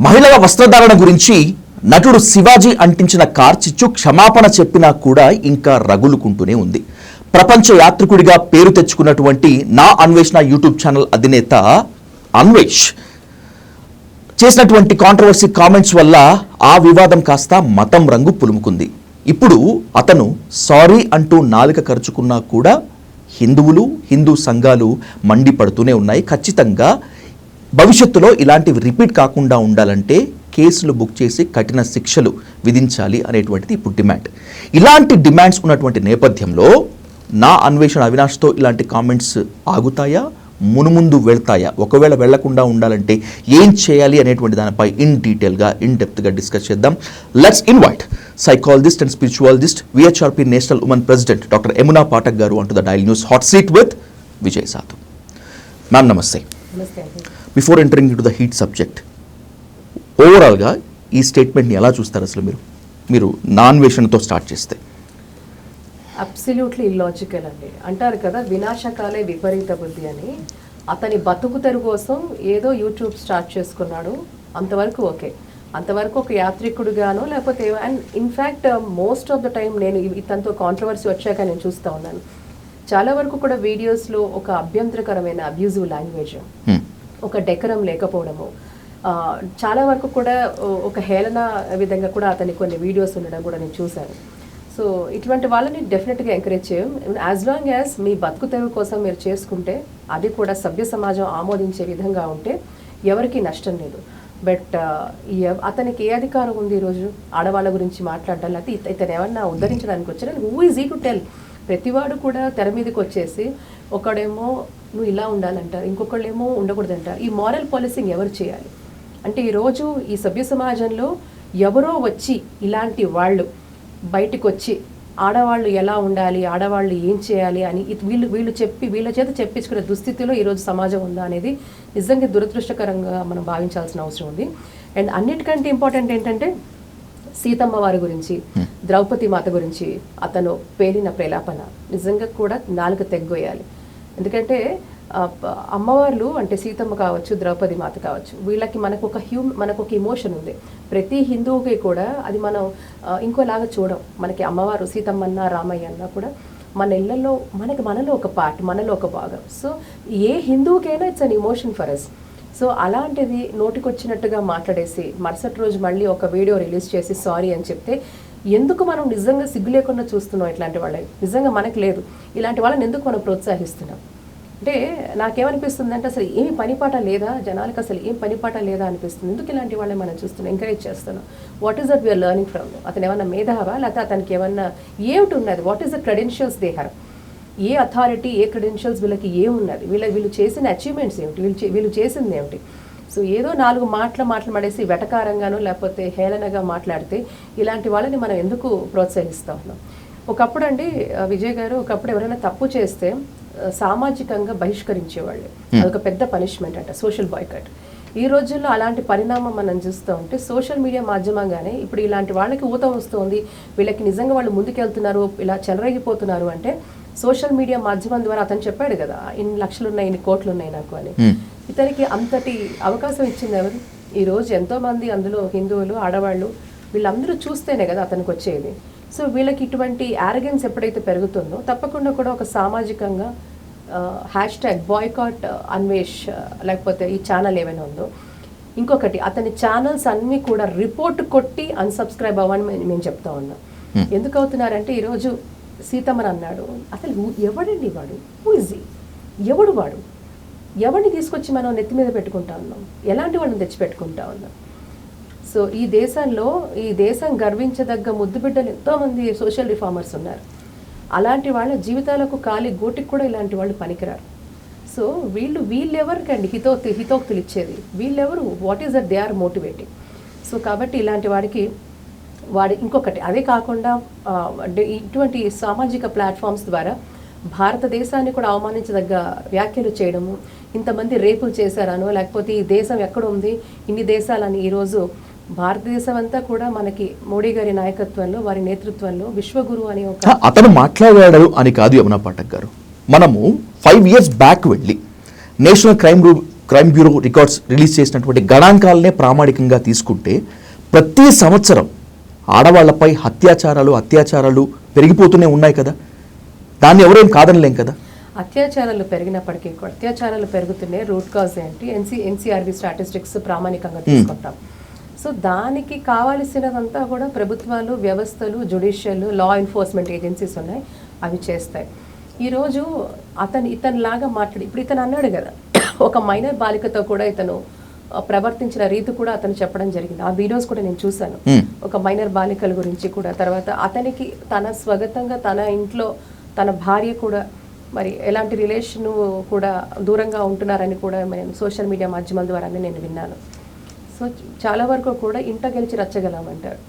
మహిళల వస్త్రధారణ గురించి నటుడు శివాజీ అంటించిన కార్చిచ్చు క్షమాపణ చెప్పినా కూడా ఇంకా రగులుకుంటూనే ఉంది. ప్రపంచ యాత్రికుడిగా పేరు తెచ్చుకున్నటువంటి నా అన్వేషణ యూట్యూబ్ ఛానల్ అధినేత అన్వేష్ చేసినటువంటి కాంట్రవర్సీ కామెంట్స్ వల్ల ఆ వివాదం కాస్త మతం రంగు పులుముకుంది. ఇప్పుడు అతను సారీ అంటూ నాలుక ఖర్చుకున్నా కూడా హిందూ సంఘాలు మండిపడుతూనే ఉన్నాయి. ఖచ్చితంగా భవిష్యత్తులో ఇలాంటివి రిపీట్ కాకుండా ఉండాలంటే కేసులు బుక్ చేసి కఠిన శిక్షలు విధించాలి అనేటువంటిది ఇప్పుడు డిమాండ్. ఇలాంటి డిమాండ్స్ ఉన్నటువంటి నేపథ్యంలో నా అన్వేషణ అవినాష్తో ఇలాంటి కామెంట్స్ ఆగుతాయా, మునుముందు వెళ్తాయా, ఒకవేళ వెళ్లకుండా ఉండాలంటే ఏం చేయాలి అనేటువంటి దానిపై ఇన్ డెప్త్గా డిస్కస్ చేద్దాం. Let's invite psychologist and spiritualogist VHRP national women president doctor Yamuna Pathak గారు అంటూ the dial news hot seat with Vijay Sadhu. Ma'am నమస్తే. Before entering in to the heat subject, ఓవరాల్గా ఈ స్టేట్మెంట్ని ఎలా చూస్తారు అసలు మీరు నా అన్వేషణతో స్టార్ట్ చేస్తే? అబ్సల్యూట్లీ ఇల్లాజికల్ అండి. అంటారు కదా, వినాశకాలే విపరీత బుద్ధి అని. అతని బతుకు తెరువు కోసం ఏదో యూట్యూబ్ స్టార్ట్ చేసుకున్నాడు, అంతవరకు ఓకే. అంతవరకు ఒక యాత్రికుడుగానో లేకపోతే, and in fact most of the time నేను ఇతనితో కాంట్రవర్సీ వచ్చాక నేను చూస్తూ ఉన్నాను, చాలా వరకు కూడా వీడియోస్లో ఒక అభ్యంతరకరమైన అబ్యూజివ్ లాంగ్వేజ్, ఒక డెకరం లేకపోవడము, చాలా వరకు కూడా ఒక హేళన విధంగా కూడా అతని కొన్ని వీడియోస్ ఉండడం కూడా నేను చూశాను. సో ఇటువంటి వాళ్ళని డెఫినెట్గా ఎంకరేజ్ చేయం. యాజ్ లాంగ్ యాజ్ మీ బతుకు తెరువు కోసం మీరు చేసుకుంటే, అది కూడా సభ్య సమాజం ఆమోదించే విధంగా ఉంటే ఎవరికి నష్టం లేదు. బట్ అతనికి ఏ అధికారం ఉంది ఈరోజు ఆడవాళ్ళ గురించి మాట్లాడడం? లేకపోతే ఇతను ఏమన్నా ఉద్ధరించడానికి వచ్చారా? హూ ఈజ్ ఈ టు టెల్? ప్రతివాడు కూడా తెర మీదకి వచ్చేసి ఒకడేమో నువ్వు ఇలా ఉండాలంటారు, ఇంకొకళ్ళేమో ఉండకూడదంటారు. ఈ మారల్ పాలసింగ్ ఎవరు చేయాలి అంటే, ఈరోజు ఈ సభ్య సమాజంలో ఎవరో వచ్చి ఇలాంటి వాళ్ళు బయటికి వచ్చి ఆడవాళ్ళు ఎలా ఉండాలి, ఆడవాళ్ళు ఏం చేయాలి అని వీళ్ళ చేత చెప్పించుకునే దుస్థితిలో ఈరోజు సమాజం ఉందా అనేది నిజంగా దురదృష్టకరంగా మనం భావించాల్సిన అవసరం ఉంది. అండ్ అన్నిటికంటే ఇంపార్టెంట్ ఏంటంటే, సీతమ్మ వారి గురించి, ద్రౌపది మాత గురించి అతను పేలిన ప్రలాపన నిజంగా కూడా నాలుక తెగ్గొయ్యాలి. ఎందుకంటే అమ్మవార్లు అంటే సీతమ్మ కావచ్చు, ద్రౌపది మాత కావచ్చు, వీళ్ళకి మనకు ఒక ఇమోషన్ ఉంది. ప్రతి హిందువుకి కూడా అది మనం ఇంకోలాగా చూడం. మనకి అమ్మవారు సీతమ్మన్న రామయ్య అన్న కూడా మన ఇళ్లలో మనలో ఒక పార్ట్, మనలో ఒక భాగం. సో ఏ హిందువుకైనా it's an emotion for us. So అలాంటిది నోటికొచ్చినట్టుగా మాట్లాడేసి మరుసటి రోజు మళ్ళీ ఒక వీడియో రిలీజ్ చేసి సారీ అని చెప్తే, ఎందుకు మనం నిజంగా సిగ్గు లేకుండా చూస్తున్నాం? ఇట్లాంటి వాళ్ళని నిజంగా మనకు లేదు. ఇలాంటి వాళ్ళని ఎందుకు మనం ప్రోత్సహిస్తున్నాం అంటే, నాకేమనిపిస్తుంది అంటే, అసలు ఏమి పనిపాట లేదా జనాలకు? అసలు ఏం పనిపాట లేదా అనిపిస్తుంది. ఎందుకు ఇలాంటి వాళ్ళని మనం చూస్తున్నాం, ఎంకరేజ్ చేస్తున్నాం? What is that we're learning from? అతను ఏమన్నా మేధావా, లేకపోతే అతనికి ఏమన్నా ఏమిటి ఉన్నది? What is the credentials they have? ఏ అథారిటీ, ఏ క్రెడెన్షియల్స్ వీళ్ళకి ఏమున్నది? వీళ్ళు చేసిన అచీవ్మెంట్స్ ఏమిటి? వీళ్ళు చేసింది ఏమిటి? సో ఏదో నాలుగు మాట్లాడేసి వెటకారంగానో లేకపోతే హేళనగా మాట్లాడితే ఇలాంటి వాళ్ళని మనం ఎందుకు ప్రోత్సహిస్తూ ఉన్నాం? ఒకప్పుడు అండి విజయ్ గారు, ఒకప్పుడు ఎవరైనా తప్పు చేస్తే సామాజికంగా బహిష్కరించేవాళ్ళు. అదొక పెద్ద పనిష్మెంట్ అంట, సోషల్ బాయ్కట్. ఈ రోజుల్లో అలాంటి పరిణామం మనం చూస్తూ ఉంటే, సోషల్ మీడియా మాధ్యమంగానే ఇప్పుడు ఇలాంటి వాళ్ళకి ఊతం వస్తుంది, వీళ్ళకి నిజంగా వాళ్ళు ముందుకెళ్తున్నారు, ఇలా చెలరేగిపోతున్నారు అంటే సోషల్ మీడియా మాధ్యమం ద్వారా. అతను చెప్పాడు కదా, ఇన్ని లక్షలు ఉన్నాయి, ఇన్ని కోట్లు ఉన్నాయి నాకు అని. ఇతనికి అంతటి అవకాశం ఇచ్చింది ఎవరు? ఈరోజు ఎంతోమంది అందులో హిందువులు, ఆడవాళ్ళు, వీళ్ళందరూ చూస్తేనే కదా అతనికి వచ్చేది. సో వీళ్ళకి ఇటువంటి యారగెన్స్ ఎప్పుడైతే పెరుగుతుందో, తప్పకుండా కూడా ఒక సామాజికంగా #బాయ్కాట్ అన్వేష్ లేకపోతే ఈ ఛానల్ ఏమైనా ఉందో, ఇంకొకటి అతని ఛానల్స్ అన్నీ కూడా రిపోర్ట్ కొట్టి అన్సబ్స్క్రైబ్ అవ్వని మేము చెప్తా ఉన్నాం. ఎందుకు అవుతున్నారంటే, ఈరోజు సీతమ్మని అన్నాడు, అసలు ఎవడండి వాడు? Who is he? ఎవడు వాడు? ఎవరిని తీసుకొచ్చి మనం నెత్తి మీద పెట్టుకుంటా ఉన్నాం? ఎలాంటి వాళ్ళని తెచ్చిపెట్టుకుంటా ఉన్నాం? సో ఈ దేశం గర్వించదగ్గ ముద్దుబిడ్డలు ఎంతోమంది సోషల్ రిఫార్మర్స్ ఉన్నారు. అలాంటి వాళ్ళ జీవితాలకు కాలి గోటికి కూడా ఇలాంటి వాళ్ళు పనికిరారు. సో వీళ్ళెవరికండి హితోక్తులు ఇచ్చేది? వీళ్ళెవరు? What is that they are motivating? So కాబట్టి ఇలాంటి వాడి ఇంకొకటి, అదే కాకుండా ఇటువంటి సామాజిక ప్లాట్ఫామ్స్ ద్వారా భారతదేశాన్ని కూడా అవమానించదగ్గ వ్యాఖ్యలు చేయడము, ఇంతమంది రేపులు చేశారనో, లేకపోతే ఈ దేశం ఎక్కడ ఉంది, ఇన్ని దేశాలని. ఈరోజు భారతదేశం అంతా కూడా మనకి మోడీ గారి నాయకత్వంలో, వారి నేతృత్వంలో విశ్వగురు అని ఒక అతను మాట్లాడాడు అని కాదు యమునా పాఠక్ గారు. మనము 5 years బ్యాక్ వెళ్ళి national crime crime bureau records release చేసినటువంటి గణాంకాలనే ప్రామాణికంగా తీసుకుంటే ప్రతి సంవత్సరం ఆడవాళ్లపై అత్యాచారాలు పెరిగిపోతూనే ఉన్నాయి కదా, దాన్ని ఎవరేం కాదనలేం కదా. అత్యాచారాలు పెరిగినప్పటికీ కూడా అత్యాచారాలు పెరుగుతున్నాయి, రూట్ కాజ్ ఏంటి, ఎన్సీఆర్బీ స్టాటిస్టిక్స్ ప్రామాణికంగా తీసుకుంటాం. సో దానికి కావాల్సినదంతా కూడా ప్రభుత్వాలు, వ్యవస్థలు, జ్యుడిషియల్, లా ఎన్ఫోర్స్మెంట్ ఏజెన్సీస్ ఉన్నాయి, అవి చేస్తాయి. ఈరోజు ఇతనిలాగా ఇప్పుడు ఇతను అన్నాడు కదా, ఒక మైనర్ బాలికతో కూడా ఇతను ప్రవర్తించిన రీతి కూడా అతను చెప్పడం జరిగింది. ఆ వీడియోస్ కూడా నేను చూశాను, ఒక మైనర్ బాలికల గురించి కూడా. తర్వాత అతనికి తన స్వగతంగా తన ఇంట్లో తన భార్య కూడా మరి ఎలాంటి రిలేషన్ కూడా దూరంగా ఉంటున్నారని కూడా నేను సోషల్ మీడియా మాధ్యమాల ద్వారానే నేను విన్నాను. సో చాలా వరకు కూడా ఇంట గెలిచి రచ్చగలమంటారు.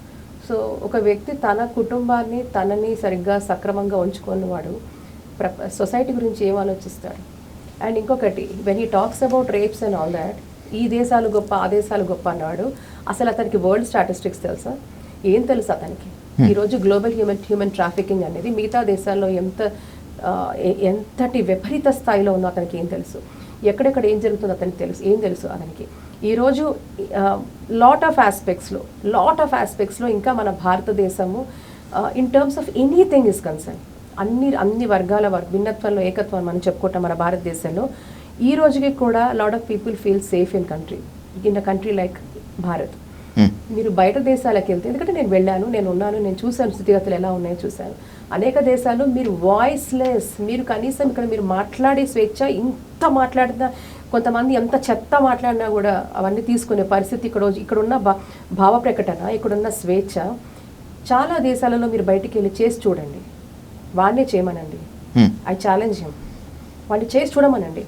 సో ఒక వ్యక్తి తన కుటుంబాన్ని తనని సరిగ్గా సక్రమంగా ఉంచుకున్నవాడు సొసైటీ గురించి ఏం ఆలోచిస్తాడు. అండ్ ఇంకొకటి, when he talks about rapes and all that, ఈ దేశాలు గొప్ప ఆ దేశాలు గొప్ప అన్నాడు. అసలు అతనికి వరల్డ్ స్టాటిస్టిక్స్ తెలుసా? ఏం తెలుసు అతనికి? ఈరోజు గ్లోబల్ హ్యూమన్ ట్రాఫికింగ్ అనేది మిగతా దేశాల్లో ఎంతటి విపరీత స్థాయిలో ఉందో అతనికి ఏం తెలుసు? ఎక్కడెక్కడ ఏం జరుగుతుందో అతనికి ఏం తెలుసు అతనికి? ఈరోజు లాట్ ఆఫ్ ఆస్పెక్ట్స్లో ఇంకా మన భారతదేశము in terms of anything is concern, అన్ని వర్గాల భిన్నత్వంలో ఏకత్వం మనం చెప్పుకుంటాం మన భారతదేశంలో. ఈ రోజుకి కూడా lot of people feel safe in a country like Bharat. మీరు బయట దేశాలకు వెళ్తే, ఎందుకంటే నేను వెళ్ళాను, నేను ఉన్నాను, నేను చూశాను స్థితిగతులు ఎలా ఉన్నాయో చూశాను. అనేక దేశాలు మీరు వాయిస్లెస్, మీరు కనీసం ఇక్కడ మీరు మాట్లాడే స్వేచ్ఛ, ఇంత మాట్లాడినా కొంతమంది ఎంత చెత్త మాట్లాడినా కూడా అవన్నీ తీసుకునే పరిస్థితి ఇక్కడున్న భావ ప్రకటన, ఇక్కడున్న స్వేచ్ఛ చాలా దేశాలలో మీరు బయటికి వెళ్ళి చేసి చూడండి. వాడినే చేయమనండి, ఐ ఛాలెంజ్ హిమ్, వాడిని చేసి చూడమనండి,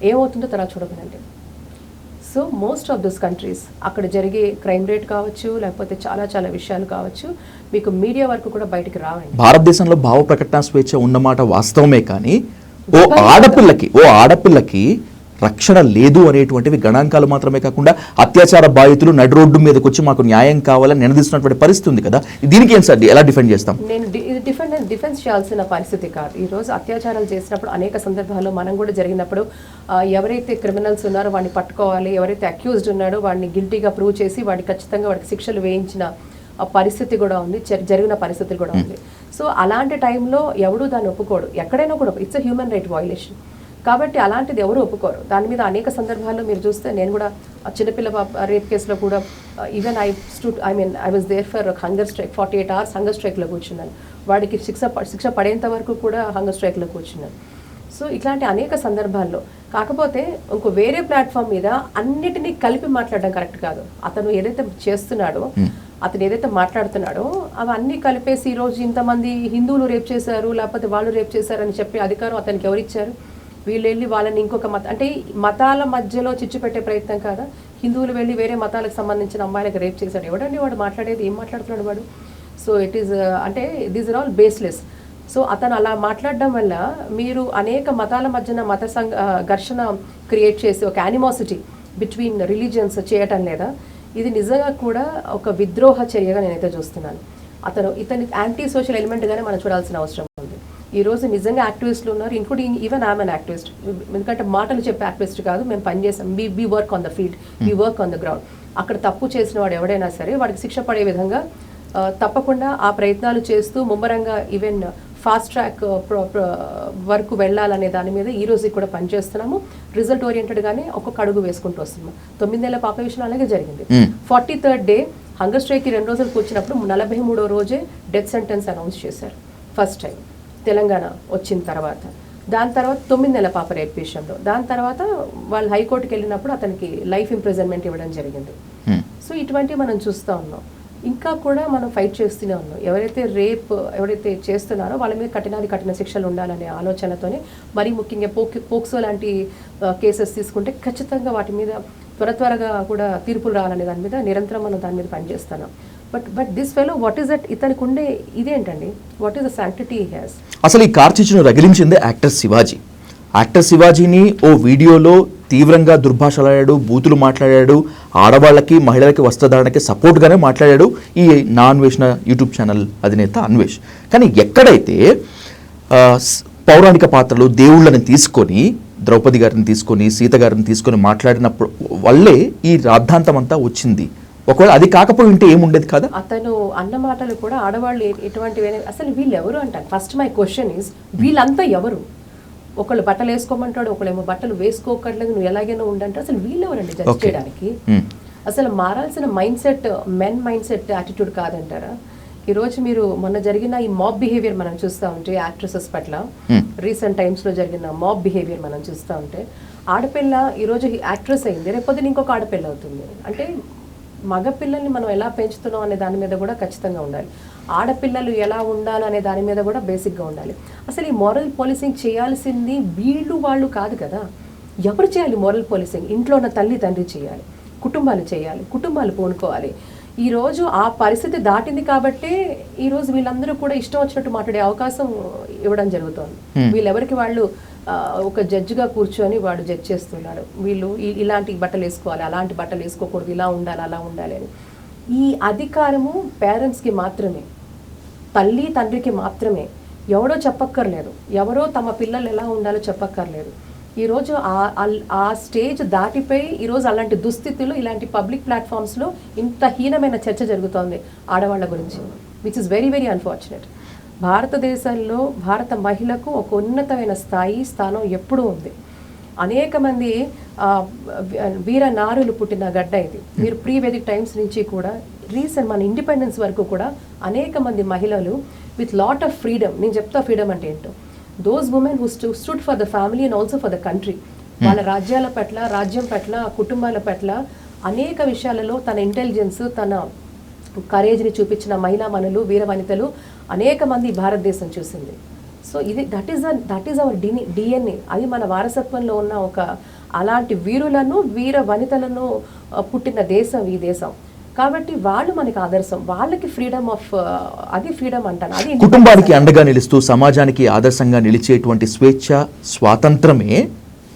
ఏమవుతుందో తర్వాత చూడమనండి. So most of this countries అక్కడ జరిగే క్రైమ్ రేట్ కావచ్చు, లేకపోతే చాలా విషయాలు కావచ్చు, మీకు మీడియా వరకు కూడా బయటికి రావండి. భారతదేశంలో భావ ప్రకటన స్వేచ్ఛ ఉన్నమాట వాస్తవమే, కానీ ఓ ఆడపిల్లకి రక్షణ లేదు అనేటువంటివి గణాంకాలు మాత్రమే కాకుండా అత్యాచార బాధితులు నడి రోడ్డు మీదకి వచ్చి మాకు న్యాయం కావాలని నిలదీస్తున్నటువంటి పరిస్థితి ఉంది కదా. దీనికి ఏం సార్, ఎలా డిఫెండ్ చేస్తాం? నేను డిఫెన్స్ చేయాల్సిన పరిస్థితి కాదు. ఈరోజు అత్యాచారాలు చేసినప్పుడు అనేక సందర్భాల్లో మనం కూడా జరిగినప్పుడు ఎవరైతే క్రిమినల్స్ ఉన్నారో వాడిని పట్టుకోవాలి, ఎవరైతే అక్యూజ్డ్ ఉన్నాడో వాడిని గిల్టీగా ప్రూవ్ చేసి ఖచ్చితంగా వాడికి శిక్షలు వేయించిన పరిస్థితి కూడా ఉంది, జరిగిన పరిస్థితి కూడా ఉంది. సో అలాంటి టైంలో ఎవడూ దాన్ని ఒప్పుకోడు, ఎక్కడైనా కూడా it's a human right violation. కాబట్టి అలాంటిది ఎవరు ఒప్పుకోరు. దాని మీద అనేక సందర్భాల్లో మీరు చూస్తే, నేను కూడా చిన్నపిల్ల రేప్ కేసులో కూడా even I was there for hunger strike, 48 hours hunger స్ట్రైక్లో కూర్చున్నాను. వాడికి శిక్ష పడేంత వరకు కూడా హంగర్ స్ట్రైక్లో కూర్చున్నాను. సో ఇట్లాంటి అనేక సందర్భాల్లో, కాకపోతే ఇంకో వేరే ప్లాట్ఫామ్ మీద అన్నిటినీ కలిపి మాట్లాడడం కరెక్ట్ కాదు. అతను ఏదైతే చేస్తున్నాడో, అతను ఏదైతే మాట్లాడుతున్నాడో అవన్నీ కలిపేసి ఈరోజు ఇంతమంది హిందువులు రేప్ చేశారు, లేకపోతే వాళ్ళు రేప్ చేశారని చెప్పి అధికారం అతనికి ఎవరిచ్చారు? వీళ్ళు వెళ్ళి వాళ్ళని ఇంకొక అంటే మతాల మధ్యలో చిచ్చు పెట్టే ప్రయత్నం కాదా? హిందువులు వెళ్ళి వేరే మతాలకు సంబంధించిన అమ్మాయిలకు రేప్ చేశాడు, ఎవడండి వాడు మాట్లాడేది? ఏం మాట్లాడుతున్నాడు వాడు? సో ఇట్ ఈస్ అంటే దీస్ ఆర్ ఆల్ బేస్లెస్. సో అతను అలా మాట్లాడడం వల్ల మీరు అనేక మతాల మధ్యన ఘర్షణ క్రియేట్ చేసి ఒక యానిమాసిటీ బిట్వీన్ రిలీజియన్స్ చేయటం లేదా? ఇది నిజంగా కూడా ఒక విద్రోహ చర్యగా నేనైతే చూస్తున్నాను. ఇతని యాంటీ సోషల్ ఎలిమెంట్గానే మనం చూడాల్సిన అవసరం ఉంది. ఈరోజు నిజంగా యాక్టివిస్టులు ఉన్నారు, including even I'm an activist. ఎందుకంటే మాటలు చెప్పే యాక్టివిస్ట్ కాదు, మేము పనిచేసాం, we work on the field, we work on the ground. అక్కడ తప్పు చేసిన వాడు ఎవడైనా సరే వాడికి శిక్ష పడే విధంగా తప్పకుండా ఆ ప్రయత్నాలు చేస్తూ ముమ్మరంగా ఈవెన్ ఫాస్ట్ ట్రాక్ వరకు వెళ్ళాలనే దాని మీద ఈ రోజు కూడా పనిచేస్తున్నాము. రిజల్ట్ ఓరియంటెడ్గానే ఒక్కొక్క అడుగు వేసుకుంటూ వస్తున్నాం. 9 నెలల పాప విషయం అలాగే జరిగింది. 43rd డే హంగర్ స్ట్రైక్కి 2 రోజులు కూర్చున్నప్పుడు 43వ రోజే డెత్ సెంటెన్స్ అనౌన్స్ చేశారు ఫస్ట్ టైం తెలంగాణ వచ్చిన తర్వాత. దాని తర్వాత 9 నెలల పాప రేప్ విషయంలో, దాని తర్వాత వాళ్ళు హైకోర్టుకి వెళ్ళినప్పుడు అతనికి లైఫ్ ఇంప్రిజన్మెంట్ ఇవ్వడం జరిగింది. సో ఇటువంటివి మనం చూస్తూ ఉన్నాం. ఇంకా కూడా మనం ఫైట్ చేస్తూనే ఉన్నాం. ఎవరైతే చేస్తున్నారో వాళ్ళ మీద కఠిన శిక్షలు ఉండాలనే ఆలోచనతోనే, మరీ ముఖ్యంగా పోక్సో లాంటి కేసెస్ తీసుకుంటే ఖచ్చితంగా వాటి మీద త్వరగా కూడా తీర్పులు రావాలనే దాని మీద నిరంతరం మనం దాని మీద పనిచేస్తున్నాం. But this fellow what is that? ఇతనికి ఉండే ఇదేంటండి? What is the sanctity he has? అసలు ఈ కార్చిచ్చును రగిలించిందే యాక్టర్ శివాజీ. యాక్టర్ శివాజీని ఓ వీడియోలో తీవ్రంగా దుర్భాషలాడాడు, బూతులు మాట్లాడాడు, ఆడవాళ్ళకి మహిళలకి వస్త్రధారణకి సపోర్ట్గానే మాట్లాడాడు ఈ నా అన్వేషణ యూట్యూబ్ ఛానల్ అధినేత అన్వేష్. కానీ ఎక్కడైతే పౌరాణిక పాత్రలు, దేవుళ్ళని తీసుకొని ద్రౌపది గారిని తీసుకొని సీత గారిని తీసుకొని మాట్లాడినప్పుడు వల్లే ఈ రాద్ధాంతం అంతా వచ్చింది. ఒకవేళ అది కాకపోయి ఉంటే ఏముండేది కదా. అతను అన్న మాటలు కూడా ఆడవాళ్ళు ఎటువంటివి అసలు వీళ్ళు ఎవరు అంటారు. ఫస్ట్ మై క్వశ్చన్ ఈజ్ వీళ్ళంతా ఎవరు? ఒకళ్ళు బట్టలు వేసుకోమంటాడు, ఒకళ్ళేమో బట్టలు వేసుకోకర్లేదు, నువ్వు ఎలాగైనా ఉండంటే అసలు వీళ్ళెవరండి జడ్జ్ చేయడానికి? అసలు మారాల్సిన mind set men mind set attitude కాదంటారా? ఈరోజు మీరు మొన్న జరిగిన ఈ మాబ్ బిహేవియర్ మనం చూస్తూ ఉంటే యాక్ట్రెసెస్ పట్ల రీసెంట్ టైమ్స్లో జరిగిన మాబ్ బిహేవియర్ మనం చూస్తూ ఉంటే, ఆడపిల్ల ఈరోజు యాక్ట్రెస్ అయింది, రేపొద్దున ఇంకొక ఆడపిల్ల అవుతుంది. అంటే మగపిల్లల్ని మనం ఎలా పెంచుతున్నాం అనే దాని మీద కూడా ఖచ్చితంగా ఉండాలి. ఆడపిల్లలు ఎలా ఉండాలి అనే దాని మీద కూడా బేసిక్గా ఉండాలి. అసలు ఈ మోరల్ పోలీసింగ్ చేయాల్సింది వాళ్ళు కాదు కదా. ఎవరు చేయాలి మోరల్ పోలీసింగ్? ఇంట్లో ఉన్న తల్లి తండ్రి చేయాలి, కుటుంబాలు చేయాలి, కుటుంబాలు పూనుకోవాలి. ఈరోజు ఆ పరిస్థితి దాటింది కాబట్టి ఈరోజు వీళ్ళందరూ కూడా ఇష్టం వచ్చినట్టు మాట్లాడే అవకాశం ఇవ్వడం జరుగుతోంది. వీళ్ళెవరికి వాళ్ళు ఒక జడ్జిగా కూర్చొని వాడు జడ్జ్ చేస్తున్నాడు. వీళ్ళు ఇలాంటి బట్టలు వేసుకోవాలి, అలాంటి బట్టలు వేసుకోకూడదు, ఇలా ఉండాలి, అలా ఉండాలి అని. ఈ అధికారము పేరెంట్స్కి మాత్రమే, తల్లి తండ్రికి మాత్రమే. ఎవడో చెప్పక్కర్లేదు, ఎవరో తమ పిల్లలు ఎలా ఉండాలో చెప్పక్కర్లేదు. ఈరోజు ఆ స్టేజ్ దాటిపోయి ఈరోజు అలాంటి దుస్థితిలో ఇలాంటి పబ్లిక్ ప్లాట్ఫామ్స్లో ఇంత హీనమైన చర్చ జరుగుతోంది ఆడవాళ్ళ గురించి, which is very very unfortunate. భారతదేశంలో భారత మహిళకు ఒక ఉన్నతమైన స్థానం ఎప్పుడూ ఉంది. అనేక మంది వీర నారులు పుట్టిన గడ్డ ఇది. మీరు ప్రీ వేదిక్ టైమ్స్ నుంచి కూడా రీసెంట్ మన ఇండిపెండెన్స్ వరకు కూడా అనేక మంది మహిళలు విత్ లాట్ ఆఫ్ ఫ్రీడమ్, నేను చెప్తా ఫ్రీడమ్ అంటే ఏంటో, those women who stood for the family and also for the country. వాళ్ళ రాజ్యాల పట్ల, రాజ్యం పట్ల, కుటుంబాల పట్ల అనేక విషయాలలో తన ఇంటెలిజెన్స్, తన కరేజ్ని చూపించిన మహిళా మనులు, వీర వనితలు అనేక మంది భారతదేశం చూసింది. సో ఇది దట్ ఈస్ అవర్ డిఎన్ఏ. అది మన వారసత్వంలో ఉన్న ఒక అలాంటి వీరులను, వీర వనితలను పుట్టిన దేశం ఈ దేశం. కాబట్టి వాళ్ళు మనకి ఆదర్శం. వాళ్ళకి ఫ్రీడమ్ ఆఫ్ అది ఫ్రీడమ్ అంటాను. అది కుటుంబానికి అండగా నిలుస్తూ సమాజానికి ఆదర్శంగా నిలిచేటువంటి స్వేచ్ఛ, స్వాతంత్రమే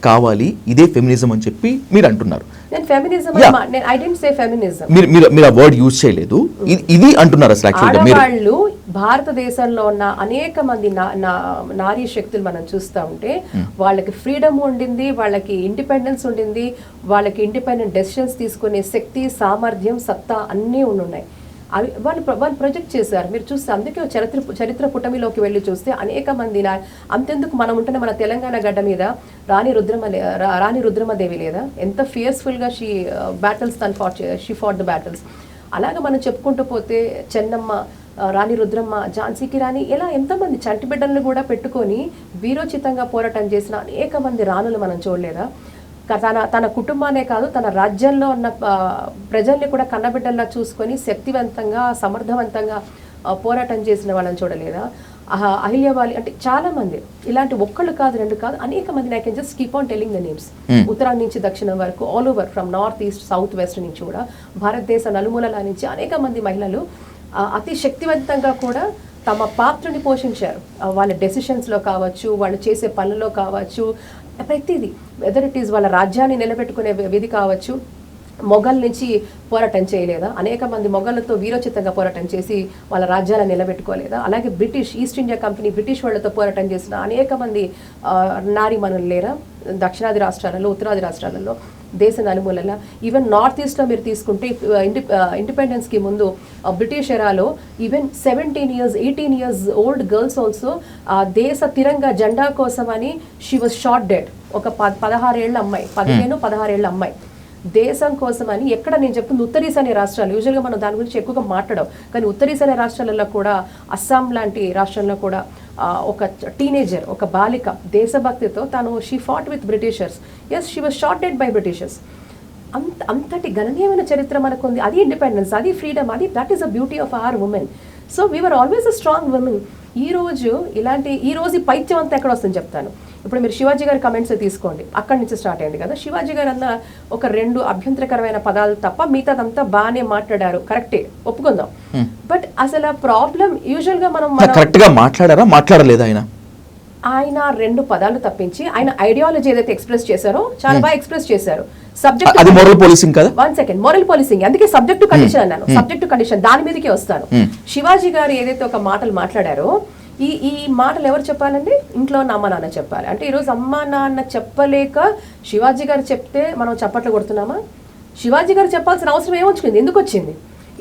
కావాలి, ఇదే ఫెమినిజం అని చెప్పి మీరు అంటున్నారు. నేను feminism I don't say feminism, మీరు ఆ వర్డ్ యూజ్ చేయలేదు, ఇది అంటున్నారు. అసలు ఆడవాళ్ళు భారతదేశంలో ఉన్న అనేక మంది నారీ శక్తులు మనం చూస్తూ ఉంటే వాళ్ళకి ఫ్రీడమ్ ఉండింది, వాళ్ళకి ఇండిపెండెన్స్ ఉండింది, వాళ్ళకి ఇండిపెండెంట్ డెసిషన్స్ తీసుకునే శక్తి, సామర్థ్యం, సత్తా అన్నీ ఉన్నాయి. అవి వాళ్ళు ప్రొజెక్ట్ చేశారు. మీరు చూస్తే అందుకే చరిత్ర పుటమిలోకి వెళ్ళి చూస్తే అనేక మంది, అంతెందుకు మనం ఉంటున్న మన తెలంగాణ గడ్డ మీద రాణి రుద్రమదేవి లేదా, ఎంత ఫియర్స్ఫుల్గా షీ ఫాట్ ద బ్యాటిల్స్. అలాగే మనం చెప్పుకుంటూ పోతే చెన్నమ్మ, రాణి రుద్రమ్మ, ఝాన్సీకి రాణి, ఇలా ఎంతోమంది చంటి బిడ్డలను కూడా పెట్టుకొని వీరోచితంగా పోరాటం చేసిన అనేక మంది రాణులు మనం చూడలేదా? తన కుటుంబానే కాదు, తన రాజ్యంలో ఉన్న ప్రజల్ని కూడా కన్నబిడ్డల్లా చూసుకొని శక్తివంతంగా, సమర్థవంతంగా పోరాటం చేసిన వాళ్ళని చూడలేదా? అహిల్యవాలి అంటే చాలా మంది, ఇలాంటి ఒక్కళ్ళు కాదు, రెండు కాదు, అనేక మంది. I can just keep on telling the names. Uttarandhra నుంచి దక్షిణం వరకు, all over, from north east, south west నుంచి కూడా భారతదేశ నలుమూలల నుంచి అనేక మంది మహిళలు అతి శక్తివంతంగా కూడా తమ పాత్రని పోషించారు. వాళ్ళ డెసిషన్స్లో కావచ్చు, వాళ్ళు చేసే పనుల్లో కావచ్చు, ప్రతిదీ, వెదర్ ఇట్ ఈస్ వాళ్ళ రాజ్యాన్ని నిలబెట్టుకునే విధి కావచ్చు. మొఘల్ నుంచి పోరాటం చేయలేదా? అనేక మంది మొఘళ్ళతో వీరోచితంగా పోరాటం చేసి వాళ్ళ రాజ్యాలను నిలబెట్టుకోలేదా? అలాగే ఈస్ట్ ఇండియా కంపెనీ బ్రిటిష్ వాళ్ళతో పోరాటం చేసిన అనేక మంది నారీమణులు లేరా? దక్షిణాది రాష్ట్రాలలో, ఉత్తరాది రాష్ట్రాలలో, దేశ నలుమూలల, ఈవెన్ నార్త్ ఈస్ట్లో మీరు తీసుకుంటే ఇండిపెండెన్స్కి ముందు బ్రిటిష్ ఎరాలో even 17 years, 18 years old girls also దేశ తిరంగా జెండా కోసం అని షీ వాజ్ షాట్ డెడ్. ఒక 16 ఏళ్ల అమ్మాయి, 15-16 ఏళ్ల అమ్మాయి దేశం కోసం అని. ఎక్కడ నేను చెప్తుంది ఉత్తర ఈశాన్య రాష్ట్రాలు, యూజువల్గా మనం దాని గురించి ఎక్కువగా మాట్లాడడం, కానీ ఉత్తర ఈశాన్య రాష్ట్రాలలో కూడా, అస్సాం లాంటి రాష్ట్రంలో కూడా ఒక టీనేజర్, ఒక బాలిక దేశభక్తితో తను she fought with Britishers. Yes, she was shot dead by Britishers. అంతటి గణనీయమైన చరిత్ర మనకు ఉంది. అది ఇండిపెండెన్స్, అది ఫ్రీడమ్, అది that is the beauty of our women. So we're always a strong women. ఈ రోజు ఈ పైత్యం అంతా ఎక్కడ వస్తుందని చెప్తాను. ఇప్పుడు మీరు శివాజీ గారి కమెంట్స్ తీసుకోండి, అక్కడి నుంచి స్టార్ట్ అయింది కదా. శివాజీ గారు అన్న ఒక 2 అభ్యంతరకరమైన పదాలు తప్ప మిగతాదంతా బాగానే మాట్లాడారు, కరెక్టే, ఒప్పుకుందాం. బట్ అసలు ఆ ప్రాబ్లం యూజువల్ గా మనం కరెక్ట్ గా మాట్లాడారా, మాట్లాడలేదు ఆయన 2 పదాలు తప్పించి ఆయన ఐడియాలజీ ఏదైతే ఎక్స్ప్రెస్ చేశారో చాలా బాగా ఎక్స్ప్రెస్ చేశారు. సబ్జెక్ట్ అది మోరల్ పోలీసింగ్ కదా. 1 second, మోరల్ పోలీసింగ్. అందుకే సబ్జెక్ట్ టు కండిషన్ అన్నాను. సబ్జెక్ట్ టు కండిషన్ దాని మీదకే వస్తాను. శివాజీ గారు ఏదైతే ఒక మాటలు మాట్లాడారో, ఈ మాటలు ఎవరు చెప్పాలండి? ఇంట్లో ఉన్న అమ్మ నాన్న చెప్పాలి. అంటే ఈరోజు అమ్మ నాన్న చెప్పలేక శివాజీ గారు చెప్తే మనం చప్పట్లు కొడుతున్నామా? శివాజీ గారు చెప్పాల్సిన అవసరం ఏమొచ్చింది? ఎందుకు వచ్చింది?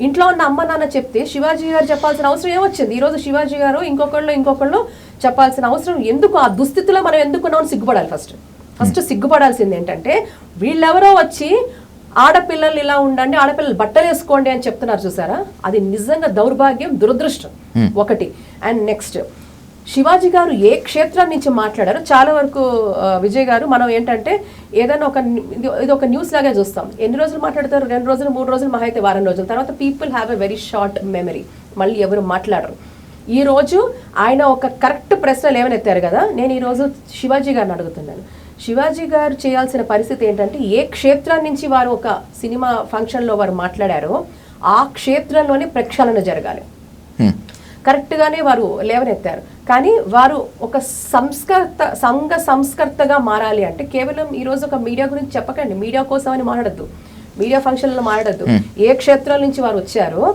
ఇంట్లో ఉన్న అమ్మ నాన్న చెప్తే శివాజీ గారు చెప్పాల్సిన అవసరం ఏమొచ్చింది? ఈరోజు శివాజీ గారు ఇంకొకళ్ళు చెప్పాల్సిన అవసరం ఎందుకు? ఆ దుస్థితిలో మనం ఎందుకున్నామని సిగ్గుపడాలి. ఫస్ట్ సిగ్గుపడాల్సింది ఏంటంటే, వీళ్ళెవరో వచ్చి ఆడపిల్లలు ఇలా ఉండండి, ఆడపిల్లలు బట్టలు వేసుకోండి అని చెప్తున్నారు చూసారా? అది నిజంగా దౌర్భాగ్యం, దురదృష్టం ఒకటి. అండ్ నెక్స్ట్, శివాజీ గారు ఏ క్షేత్రం నుంచి మాట్లాడారో చాలా వరకు విజయ్ గారు మనం ఏంటంటే ఏదైనా ఇది ఒక న్యూస్ లాగే చూస్తాం. ఎన్ని రోజులు మాట్లాడతారు? 2 రోజులు 3 రోజులు, మహా అయితే వారం రోజులు. తర్వాత people have a very short memory, మళ్ళీ ఎవరు మాట్లాడరు. ఈ రోజు ఆయన ఒక కరెక్ట్ ప్రశ్నలు ఏమైనా ఎత్తారు కదా. నేను ఈరోజు శివాజీ గారిని అడుగుతున్నాను, శివాజీ గారు చేయాల్సిన పరిస్థితి ఏంటంటే, ఏ క్షేత్రం నుంచి వారు ఒక సినిమా ఫంక్షన్లో వారు మాట్లాడారో ఆ క్షేత్రంలోనే ప్రక్షాళన జరగాలి. కరెక్ట్గానే వారు లేవనెత్తారు. కానీ వారు ఒక సంఘ సంస్కర్తగా మారాలి అంటే కేవలం ఈరోజు ఒక మీడియా గురించి చెప్పకండి, మీడియా కోసం అని మాట్లాడద్దు, మీడియా ఫంక్షన్లో మాట్లాడద్దు. ఏ క్షేత్రం నుంచి వారు వచ్చారో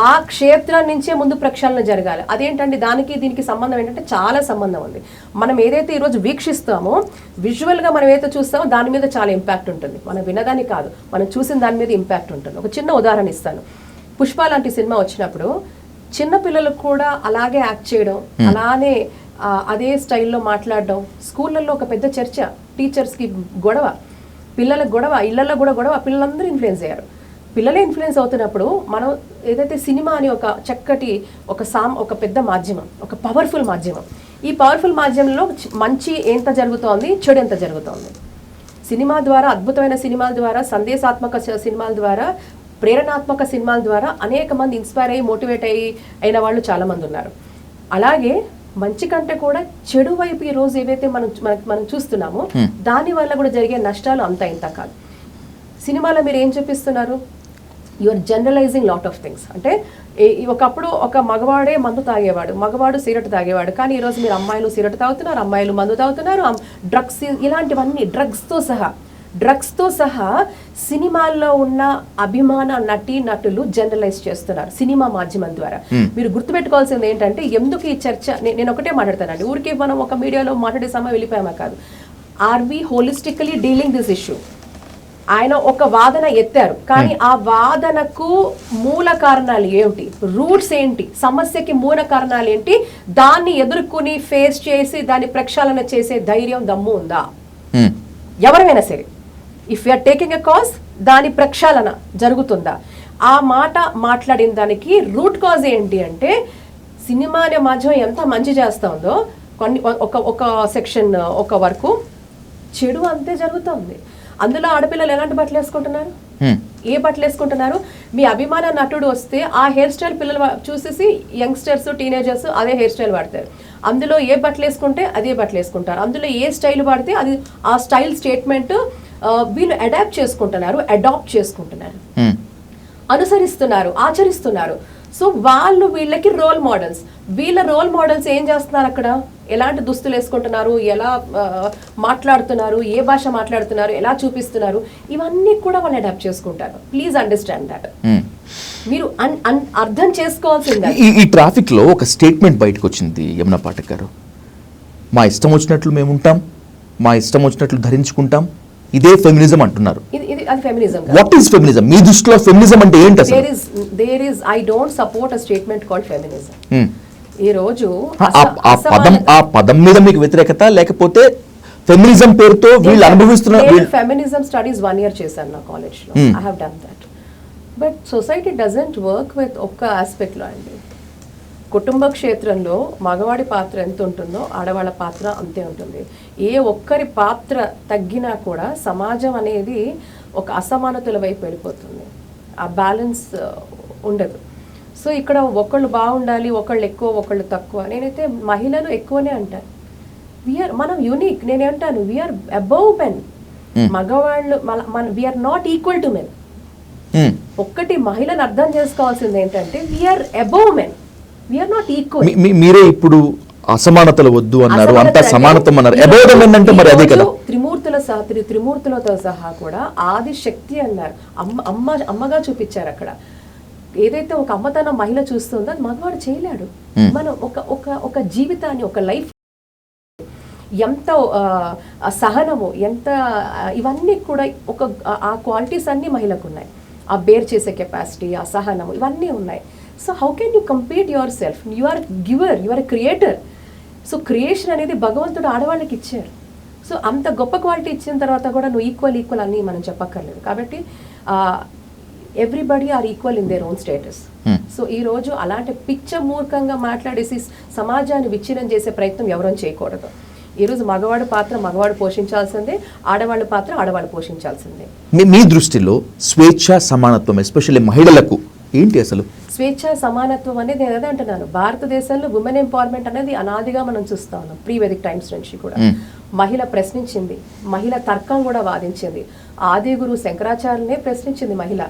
ఆ క్షేత్రం నుంచే ముందు ప్రక్షాళన జరగాలి. అదేంటండి, దానికి దీనికి సంబంధం ఏంటంటే చాలా సంబంధం ఉంది. మనం ఏదైతే ఈరోజు వీక్షిస్తామో, విజువల్గా మనం ఏదైతే చూస్తామో దాని మీద చాలా ఇంపాక్ట్ ఉంటుంది. మనం వినదాన్ని కాదు, మనం చూసిన దాని మీద ఇంపాక్ట్ ఉంటుంది. ఒక చిన్న ఉదాహరణ ఇస్తాను. పుష్ప లాంటి సినిమా వచ్చినప్పుడు చిన్నపిల్లలకు కూడా అలాగే యాక్ట్ చేయడం, అలానే అదే స్టైల్లో మాట్లాడడం, స్కూళ్ళల్లో ఒక పెద్ద చర్చ, టీచర్స్కి గొడవ, పిల్లలకు గొడవ, ఇళ్లలో కూడా గొడవ, పిల్లలందరూ ఇన్ఫ్లుయెన్స్ అయ్యారు. పిల్లలే ఇన్ఫ్లుయెన్స్ అవుతున్నప్పుడు మనం ఏదైతే సినిమా అని ఒక చక్కటి ఒక పెద్ద మాధ్యమం, ఒక పవర్ఫుల్ మాధ్యమం, ఈ పవర్ఫుల్ మాధ్యమంలో మంచి ఎంత జరుగుతోంది, చెడు ఎంత జరుగుతోంది. సినిమా ద్వారా, అద్భుతమైన సినిమాల ద్వారా, సందేశాత్మక సినిమాల ద్వారా, ప్రేరణాత్మక సినిమాల ద్వారా అనేక మంది ఇన్స్పైర్ అయ్యి మోటివేట్ అయిన వాళ్ళు చాలామంది ఉన్నారు. అలాగే మంచి కంటే కూడా చెడు వైపు ఈ రోజు ఏవైతే మనం చూస్తున్నామో దాని వల్ల కూడా జరిగే నష్టాలు అంత ఇంత కాదు. సినిమాలో మీరు ఏం చూపిస్తున్నారు? You're generalising lot of things. అంటే ఒకప్పుడు ఒక మగవాడే మందు తాగేవాడు, మగవాడు సిగరెట్ తాగేవాడు. కానీ ఈరోజు మీరు అమ్మాయిలు సిగరెట్ తాగుతున్నారు, అమ్మాయిలు మందు తాగుతున్నారు, డ్రగ్స్, ఇలాంటివన్నీ డ్రగ్స్తో సహా సినిమాల్లో ఉన్న అభిమాన నటులు జనరలైజ్ చేస్తున్నారు సినిమా మాధ్యమం ద్వారా. మీరు గుర్తుపెట్టుకోవాల్సింది ఏంటంటే, ఎందుకు ఈ చర్చ, నేను ఒకటే మాట్లాడతానండి, ఊరికే మనం ఒక మీడియాలో మాట్లాడే సమయం వెళ్ళిపోయామా కాదు. Are we holistically dealing this issue? ఆయన ఒక వాదన ఎత్తారు, కానీ ఆ వాదనకు మూల కారణాలు ఏమిటి, రూట్స్ ఏంటి, సమస్యకి మూల కారణాలు ఏంటి, దాన్ని ఎదుర్కొని ఫేస్ చేసి దాన్ని ప్రక్షాళన చేసే ధైర్యం, దమ్ము ఉందా? ఎవరైనా సరే, if you're taking a cause, దాని ప్రక్షాళన జరుగుతుందా? ఆ మాట మాట్లాడిన దానికి రూట్ కాజ్ ఏంటి అంటే, సినిమా అనే మాధ్యమం ఎంత మంచి చేస్తూ ఉందో ఒక సెక్షన్ ఒక వరకు చెడు అంతే జరుగుతుంది. అందులో ఆడపిల్లలు ఎలాంటి బట్టలు వేసుకుంటున్నారు, ఏ బట్టలు వేసుకుంటున్నారు? మీ అభిమాన నటుడు వస్తే ఆ హెయిర్ స్టైల్ పిల్లలు చూసేసి యంగ్స్టర్స్, టీనేజర్స్ అదే హెయిర్ స్టైల్ వాడతారు. అందులో ఏ బట్టలు వేసుకుంటే అదే బట్టలు వేసుకుంటారు. అందులో ఏ స్టైల్ వాడితే అది ఆ స్టైల్ స్టేట్మెంట్ వీళ్ళు అడాప్ట్ చేసుకుంటున్నారు, అనుసరిస్తున్నారు, ఆచరిస్తున్నారు. సో వాళ్ళు వీళ్ళకి రోల్ మోడల్స్. వీళ్ళ రోల్ మోడల్స్ ఏం చేస్తున్నారు అక్కడ? ఎలాంటి దుస్తులు వేసుకుంటున్నారు, ఎలా మాట్లాడుతున్నారు, ఏ భాష మాట్లాడుతున్నారు, ఎలా చూపిస్తున్నారు, ఇవన్నీ కూడా వాళ్ళు అడాప్ట్ చేసుకుంటారు. Please understand that. మీరు అర్థం చేసుకోవాల్సిందే. ఈ ట్రాఫిక్ లో ఒక స్టేట్మెంట్ బయటకు వచ్చింది యమునా పాఠక్ గారు, మా ఇష్టం వచ్చినట్లు మేము ఉంటాం, మా ఇష్టం వచ్చినట్లు ధరించుకుంటాం, ఇదే ఫెమినిజం అంటున్నారు. అది ఫెమినిజం. What is feminism? మీ దృష్టిలో ఫెమినిజం అంటే ఏంటి అసలు? There is I don't support a statement called feminism. ఈ రోజు ఆ పదం మీద మీకు వ్యతిరేకత, లేకపోతే ఫెమినిజం పేరుతో వీళ్ళు అనుభవిస్తున్న ఫెమినిజం స్టడీస్ 1 year చేశాను నా కాలేజ్ లో. I have done that. But society doesn't work with ఒక్క ఆస్పెక్ట్ లో అండి. కుటుంబ క్షేత్రంలో మగవాడి పాత్ర ఎంత ఉంటుందో ఆడవాళ్ళ పాత్ర అంతే ఉంటుంది. ఏ ఒక్కరి పాత్ర తగ్గినా కూడా సమాజం అనేది ఒక అసమానతల వైపు వెళ్ళిపోతుంది. ఆ బ్యాలెన్స్ ఉండదు. సో ఇక్కడ ఒకళ్ళు బాగుండాలి, ఒకళ్ళు ఎక్కువ, ఒకళ్ళు తక్కువ. నేనైతే మహిళలు ఎక్కువనే అంటాను. మనం యూనిక్. నేనేంటాను, వీఆర్ అబౌవ్ మెన్. మగవాళ్ళు we are not equal to men. ఒక్కటి మహిళను అర్థం చేసుకోవాల్సింది ఏంటంటే, we are above men, we are not equal. మీరే ఇప్పుడు అసమానతలు వద్దు అన్నారు, అంత సమానతం అన్నారు. అబౌవ్ మెన్ అంటే మరి అదే కదా. త్రిమూర్తులతో సహా కూడా ఆది శక్తి అన్నారు, అమ్మగా చూపించారు అక్కడ. ఏదైతే ఒక అమ్మతనం మహిళ చూస్తుందో అది మగవాడు చేయలేడు. మనం ఒక జీవితాన్ని, ఒక లైఫ్ ఎంత సహనము, ఎంత ఇవన్నీ కూడా ఆ క్వాలిటీస్ అన్నీ మహిళకు ఉన్నాయి. ఆ బేర్ చేసే కెపాసిటీ, ఆ సహనము, ఇవన్నీ ఉన్నాయి. So how can you compete yourself? You are giver, you are creator. So creation అనేది భగవంతుడు ఆడవాళ్ళకి ఇచ్చారు. సో అంత గొప్ప క్వాలిటీ ఇచ్చిన తర్వాత కూడా నువ్వు ఈక్వల్ అని మనం చెప్పక్కర్లేదు. కాబట్టి everybody are equal in their own status. So ఈ రోజు అలాంటి పిచ్చ మూర్ఖంగా మాట్లాడేసి సమాజాన్ని విచ్ఛిన్నం చేసే ప్రయత్నం ఎవరూ చేయకూడదు. ఈరోజు మగవాడు పాత్ర మగవాడు పోషించాల్సిందే, ఆడవాళ్ళ పాత్ర ఆడవాళ్ళు పోషించాల్సిందే. మీ దృష్టిలో స్వేచ్ఛ సమానత్వం ఎస్పెషల్లీ మహిళలకు ఏంటి అసలు? స్వేచ్ఛ సమానత్వం అనేది నేను అదే అంటున్నాను. భారతదేశంలో ఉమెన్ ఎంపవర్మెంట్ అనేది అనాదిగా మనం చూస్తా ఉన్నాం. ప్రీ వేదిక్ టైమ్స్ నుంచి కూడా మహిళ ప్రశ్నించింది, మహిళ తర్కం కూడా వాదించింది. ఆది గురు శంకరాచార్యులనే ప్రశ్నించింది మహిళ.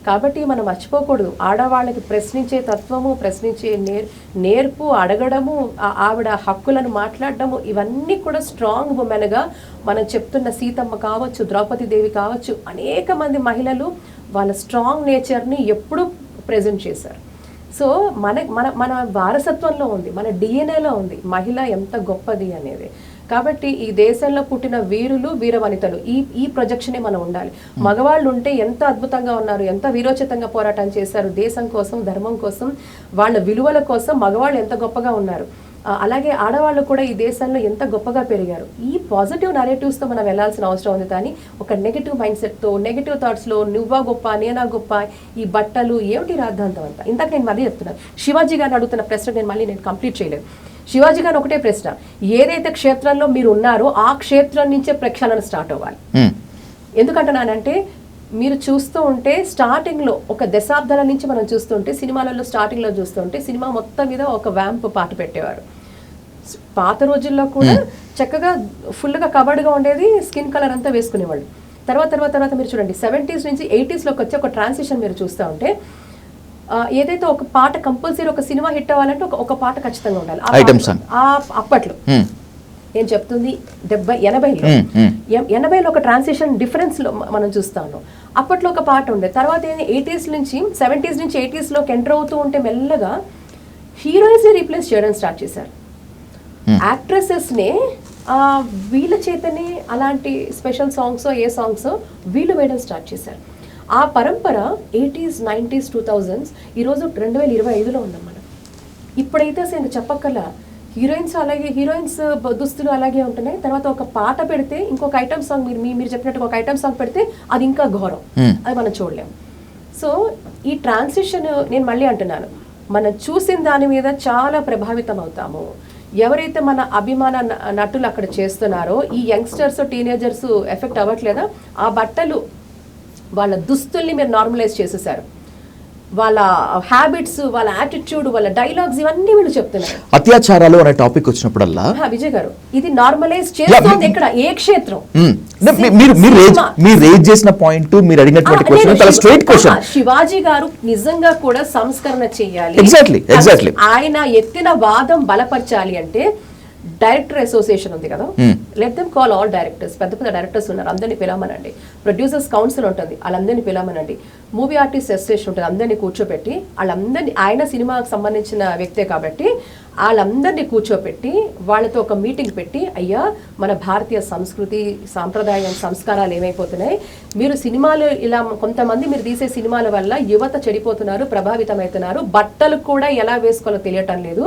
కాబట్టి మనం మర్చిపోకూడదు, ఆడవాళ్ళకి ప్రశ్నించే తత్వము, ప్రశ్నించే నేర్పు, అడగడము, ఆవిడ హక్కులను మాట్లాడడము, ఇవన్నీ కూడా స్ట్రాంగ్ ఉమెన్గా మనం చెప్తున్న సీతమ్మ కావచ్చు, ద్రౌపది దేవి కావచ్చు, అనేక మంది మహిళలు వాళ్ళ స్ట్రాంగ్ నేచర్ని ఎప్పుడూ ప్రజెంట్ చేశారు. సో మన వారసత్వంలో ఉంది, మన డిఎన్ఏలో ఉంది మహిళ ఎంత గొప్పది అనేది. కాబట్టి ఈ దేశంలో పుట్టిన వీరులు, వీరవనితలు ఈ ప్రొజెక్షనే మనం ఉండాలి. మగవాళ్ళు ఉంటే ఎంత అద్భుతంగా ఉన్నారు, ఎంత వీరోచితంగా పోరాటం చేశారు దేశం కోసం, ధర్మం కోసం, వాళ్ళ విలువల కోసం మగవాళ్ళు ఎంత గొప్పగా ఉన్నారు. అలాగే ఆడవాళ్ళు కూడా ఈ దేశంలో ఎంత గొప్పగా పెరిగారు. ఈ పాజిటివ్ నరేటివ్స్తో మనం వెళ్లాల్సిన అవసరం ఉంది. కానీ ఒక నెగిటివ్ మైండ్ సెట్తో, నెగిటివ్ థాట్స్లో నువ్వా గొప్ప, నేనా గొప్ప, ఈ బట్టలు ఏమిటి రాద్ధాంతం అంతా. ఇంతకు నేను మళ్ళీ చెప్తున్నాను, శివాజీ గారిని అడుగుతున్న ప్రశ్న నేను కంప్లీట్ చేయలేదు. శివాజీ గారు ఒకటే ప్రశ్న, ఏదైతే క్షేత్రంలో మీరు ఉన్నారో ఆ క్షేత్రం నుంచే ప్రక్షాళన స్టార్ట్ అవ్వాలి. ఎందుకంటున్నానంటే మీరు చూస్తూ ఉంటే స్టార్టింగ్లో ఒక దశాబ్దాల నుంచి మనం చూస్తుంటే సినిమాలలో స్టార్టింగ్లో చూస్తుంటే సినిమా మొత్తం మీద ఒక వ్యాంప్ పాట పెట్టేవారు. పాత రోజుల్లో కూడా చక్కగా ఫుల్గా కవర్డ్గా ఉండేది, స్కిన్ కలర్ అంతా వేసుకునేవాళ్ళు. తర్వాత మీరు చూడండి 70s నుంచి 80sలోకి వచ్చి ఒక ట్రాన్సిషన్ మీరు చూస్తూ ఉంటే ఏదైతే ఒక పాట కంపల్సరీ, ఒక సినిమా హిట్ అవ్వాలంటే ఒక పాట ఖచ్చితంగా ఉండాలి. అప్పట్లో నేను చెప్తుంది 80లో ఒక ట్రాన్సిషన్ డిఫరెన్స్ లో మనం చూస్తాను. అప్పట్లో ఒక పాట ఉండే, తర్వాత 80s నుంచి 70s నుంచి 80sలోకి ఎంటర్ అవుతూ ఉంటే మెల్లగా హీరోయిన్స్ రీప్లేస్ చేయడం స్టార్ట్ చేశారు. యాక్ట్రెసెస్నే వీళ్ళ చేతనే అలాంటి స్పెషల్ సాంగ్స్, ఏ సాంగ్స్ వీళ్ళు వేయడం స్టార్ట్ చేశారు. ఆ పరంపర 80s, 90s, 2000s ఈరోజు 2025లో ఉన్నాం మనం. ఇప్పుడైతే అసలు చెప్పక్కర్లా, హీరోయిన్స్ దుస్తులు అలాగే ఉంటున్నాయి. తర్వాత ఒక పాట పెడితే ఇంకొక ఐటమ్ సాంగ్, మీరు చెప్పినట్టు ఒక ఐటమ్ సాంగ్ పెడితే అది ఇంకా ఘోరం, అది మనం చూడలేము. సో ఈ ట్రాన్సిషన్ నేను మళ్ళీ అంటున్నాను, మనం చూసిన దాని మీద చాలా ప్రభావితం అవుతాము. ఎవరైతే మన అభిమాన నటులు అక్కడ చేస్తున్నారో ఈ యంగ్స్టర్స్, టీనేజర్స్ ఎఫెక్ట్ అవ్వట్లేదా? ఆ బట్టలు, వాళ్ళ దుస్తుల్ని మీరు నార్మలైజ్ చేసేసారు. వాళ్ళ హ్యాబిట్స్, వాళ్ళ యాటిట్యూడ్, వాళ్ళ డైలాగ్స్ ఇవన్నీ వీళ్ళు చెప్తున్నారు. అత్యాచారాలు అనే టాపిక్ వచ్చినప్పుడల్లా విజయ్ గారు ఇది నార్మలైజ్ చేస్తుంది ఎక్కడ, ఏ క్షేత్రం? మీరు రేజ్ చేసిన పాయింట్, మీరు అడిగినటువంటి క్వశ్చన్ చాలా స్ట్రైట్ క్వశ్చన్. శివాజీ గారు నిజంగా కూడా సంస్కరణ చేయాలి. ఎగ్జాక్ట్లీ ఆయన ఎత్తిన వాదం బలపరచాలి అంటే డైరెక్టర్ అసోసియేషన్ ఉంది కదా, let them call all directors. పెద్ద పెద్ద డైరెక్టర్స్ ఉన్నారు, అందరినీ పిలవమనండి. ప్రొడ్యూసర్స్ కౌన్సిల్ ఉంటుంది, వాళ్ళందరినీ పిలవమనండి. మూవీ ఆర్టిస్ట్ అసోసియేషన్ ఉంటుంది, అందరినీ కూర్చోబెట్టి వాళ్ళందరినీ, ఆయన సినిమాకి సంబంధించిన వ్యక్తే కాబట్టి వాళ్ళందరినీ కూర్చోబెట్టి వాళ్ళతో ఒక మీటింగ్ పెట్టి, అయ్యా మన భారతీయ సంస్కృతి, సాంప్రదాయం, సంస్కారాలు ఏమైపోతున్నాయి, మీరు సినిమాలు ఇలా కొంతమంది మీరు తీసే సినిమాల వల్ల యువత చెడిపోతున్నారు, ప్రభావితం అవుతున్నారు, బట్టలు కూడా ఎలా వేసుకోవాలో తెలియటం లేదు,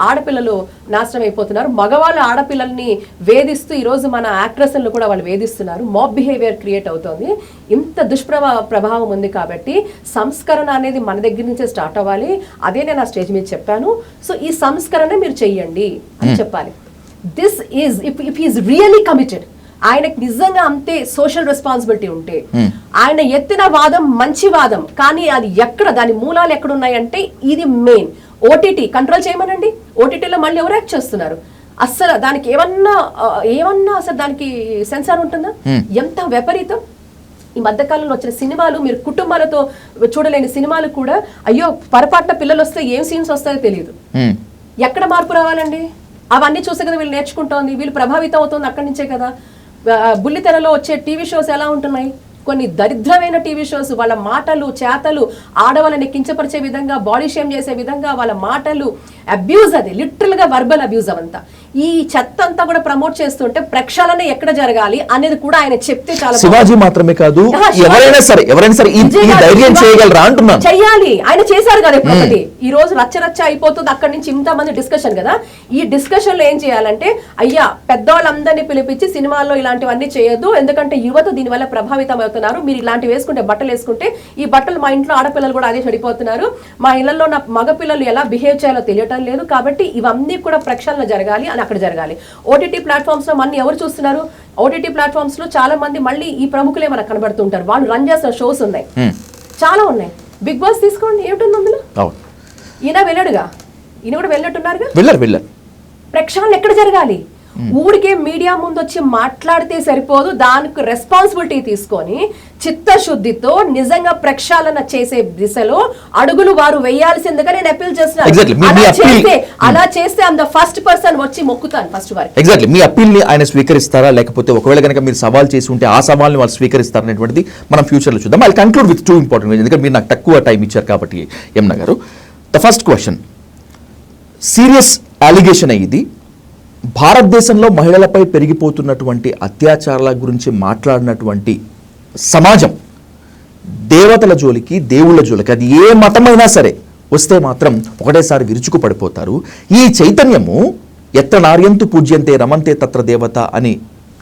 ఆడపిల్లలు నాశనం అయిపోతున్నారు, మగవాళ్ళు ఆడపిల్లల్ని వేధిస్తూ ఈరోజు మన యాక్ట్రెస్లను కూడా వాళ్ళు వేధిస్తున్నారు, మాబ్ బిహేవియర్ క్రియేట్ అవుతోంది, ఇంత ప్రభావం ఉంది. కాబట్టి సంస్కరణ అనేది మన దగ్గర నుంచే స్టార్ట్ అవ్వాలి. అదే నేను ఆ స్టేజ్ మీద చెప్పాను. సో ఈ సంస్కరణ మీరు చెయ్యండి అని చెప్పాలి. This is if he's really committed, ఆయనకు నిజంగా అంతే సోషల్ రెస్పాన్సిబిలిటీ ఉంటే, ఆయన ఎత్తిన వాదం మంచి వాదం, కానీ అది ఎక్కడ, దాని మూలాలు ఎక్కడున్నాయంటే ఇది మెయిన్. ఓటీటీ కంట్రోల్ చేయమనండి. ఓటీటీలో మళ్ళీ ఎవరు యాక్ట్ చేస్తున్నారు? అస్సలు దానికి ఏమన్నా అసలు దానికి సెన్సార్ ఉంటుందా? ఎంత విపరీతం. ఈ మధ్యకాలంలో వచ్చిన సినిమాలు, మీరు కుటుంబాలతో చూడలేని సినిమాలు కూడా, అయ్యో పొరపాటున పిల్లలు వస్తే ఏం సీన్స్ వస్తాయో తెలియదు. ఎక్కడ మార్పు రావాలండి? అవన్నీ చూసే కదా వీళ్ళు నేర్చుకుంటోంది, వీళ్ళు ప్రభావితం అవుతుంది అక్కడి నుంచే కదా. బుల్లితెరలో వచ్చే టీవీ షోస్ ఎలా ఉంటున్నాయి? కొన్ని దరిద్రమైన టీవీ షోస్, వాళ్ళ మాటలు చేతలు, ఆడవాళ్ళని కించపరిచే విధంగా, బాడీ షేమ్ చేసే విధంగా వాళ్ళ మాటలు, అబ్యూజ్, అది లిటరల్ గా వర్బల్ అబ్యూజ్ అవంతా. ఈ చెత్త అంతా కూడా ప్రమోట్ చేస్తుంటే ప్రక్షాళన ఎక్కడ జరగాలి అనేది కూడా ఆయన చెప్తే చాలా. శివాజీ మాత్రమే కాదు, ఎవరైనా సరే ఈ ధైర్యం చేయగలరా అంటున్నాను. చెయ్యాలి, ఆయన చేశారు కదా ఇప్పుడు ఒకటి. ఈ రోజు రచ్చ అయిపోతుంది, అక్కడి నుంచి ఇంతమంది డిస్కషన్ కదా. ఈ డిస్కషన్ లో ఏం చేయాలంటే, అయ్యా పెద్దవాళ్ళందరినీ పిలిపించి సినిమాల్లో ఇలాంటివన్నీ చేయొద్దు, ఎందుకంటే యువత దీనివల్ల ప్రభావితం అవుతున్నారు. మీరు ఇలాంటివి వేసుకుంటే, బట్టలు వేసుకుంటే, ఈ బట్టలు మా ఇంట్లో ఆడపిల్లలు కూడా అదే చెడిపోతున్నారు, మా ఇళ్లలో నా మగపిల్లలు ఎలా బిహేవ్ చేయాలో తెలియటం లేదు, కాబట్టి ఇవన్నీ కూడా ప్రక్షాళన జరగాలి అని అక్కడ జరగాలి. ఓటీటీ ప్లాట్ఫామ్స్ లో మళ్ళీ ఎవరు చూస్తున్నారు? ఓటీటీ ప్లాట్ఫామ్స్ లో చాలా మంది మళ్ళీ ఈ ప్రముఖులే మనకు కనబడుతుంటారు. వాళ్ళు రన్ చేసిన షోస్ ఉన్నాయి, చాలా ఉన్నాయి. బిగ్ బాస్ తీసుకోండి, ఏమిటి అందులో? ఈయన వెళ్ళాడుగా, ఈయన కూడా వెళ్ళట్టున్నారుగా. వెళ్ళారు. ప్రక్షాళన ఎక్కడ జరగాలి? ఊరికే మీడియా ముందు వచ్చి మాట్లాడితే సరిపోదు, దానికి రెస్పాన్సిబిలిటీ తీసుకొని చిత్తశుద్ధితో నిజంగా ప్రక్షాళన చేసే దిశలో అడుగులు వారు వేయాల్సిందిగా నేను అప్పీల్ చేస్తున్నాను. అలా చేస్తే అంత ఫస్ట్ పర్సన్ వచ్చి మొక్కుతాను ఫస్ట్ వారికి. ఎగ్జాక్ట్లీ మీ అప్పీల్ ని ఆయన స్వీకరిస్తారా, లేకపోతే ఒకవేళ కనుక మీరు సవాల్ చేసి ఉంటే ఆ సవాల్ని వాళ్ళు స్వీకరిస్తారనేటువంటిది మనం ఫ్యూచర్ లో చూద్దాం. ఐ కన్క్లూడ్ విత్ 2 ఇంపార్టెంట్, ఎందుకంటే మీరు నాకు తక్కువ టైం ఇచ్చారు కాబట్టి. యమున గారు, the first question, serious allegation ఇది. భారతదేశంలో మహిళలపై పెరిగిపోతున్నటువంటి అత్యాచారాల గురించి మాట్లాడినటువంటి సమాజం దేవతల జోలికి, దేవుళ్ళ జోలికి, అది ఏ మతమైనా సరే వస్తే మాత్రం ఒకటేసారి విరుచుకు పడిపోతారు. ఈ చైతన్యము ఎత్ర నార్యంతు పూజ్యంతే రమంతే తత్ర దేవత అని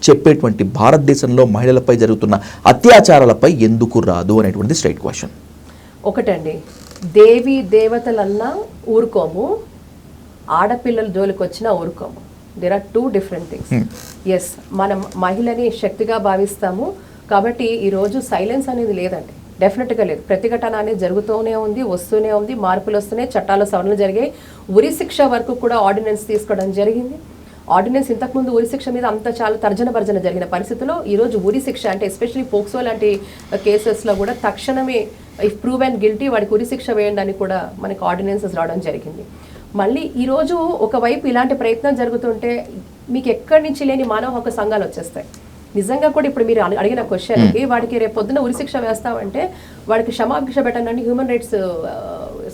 చెప్పేటువంటి భారతదేశంలో మహిళలపై జరుగుతున్న అత్యాచారాలపై ఎందుకు రాదు అనేటువంటిది స్ట్రైట్ క్వశ్చన్. ఒకటండి, దేవి దేవతలన్నా ఊరుకోము, ఆడపిల్లల జోలికి వచ్చినా ఊరుకోము. There are 2 different things. Yes, మనం మహిళని శక్తిగా భావిస్తాము కాబట్టి ఈరోజు సైలెన్స్ అనేది లేదండి, డెఫినెట్గా లేదు. ప్రతిఘటన అనేది జరుగుతూనే ఉంది, వస్తూనే ఉంది, మార్పులు వస్తున్నాయి, చట్టాల సవరణలు జరిగాయి, ఉరి శిక్ష వరకు కూడా ఆర్డినెన్స్ తీసుకోవడం జరిగింది. ఆర్డినెన్స్ ఇంతకుముందు ఉరి శిక్ష మీద అంత చాలా తర్జన భర్జన జరిగిన పరిస్థితుల్లో ఈరోజు ఉరి శిక్ష అంటే ఎస్పెషల్లీ పోక్సో లాంటి కేసెస్లో కూడా తక్షణమే ఇఫ్ ప్రూవ్ అండ్ గిల్టీ వాడికి ఉరి శిక్ష వేయండి అని కూడా మనకి ఆర్డినెన్సెస్ రావడం జరిగింది. మళ్ళీ ఈరోజు ఒకవైపు ఇలాంటి ప్రయత్నం జరుగుతుంటే మీకు ఎక్కడి నుంచి లేని మానవ హక్కు సంఘాలు వచ్చేస్తాయి. నిజంగా కూడా ఇప్పుడు మీరు అడిగిన క్వశ్చన్కి వాడికి రేపు పొద్దున ఉరిశిక్ష వేస్తామంటే వాడికి క్షమాభిక్ష పెట్టండి హ్యూమన్ రైట్స్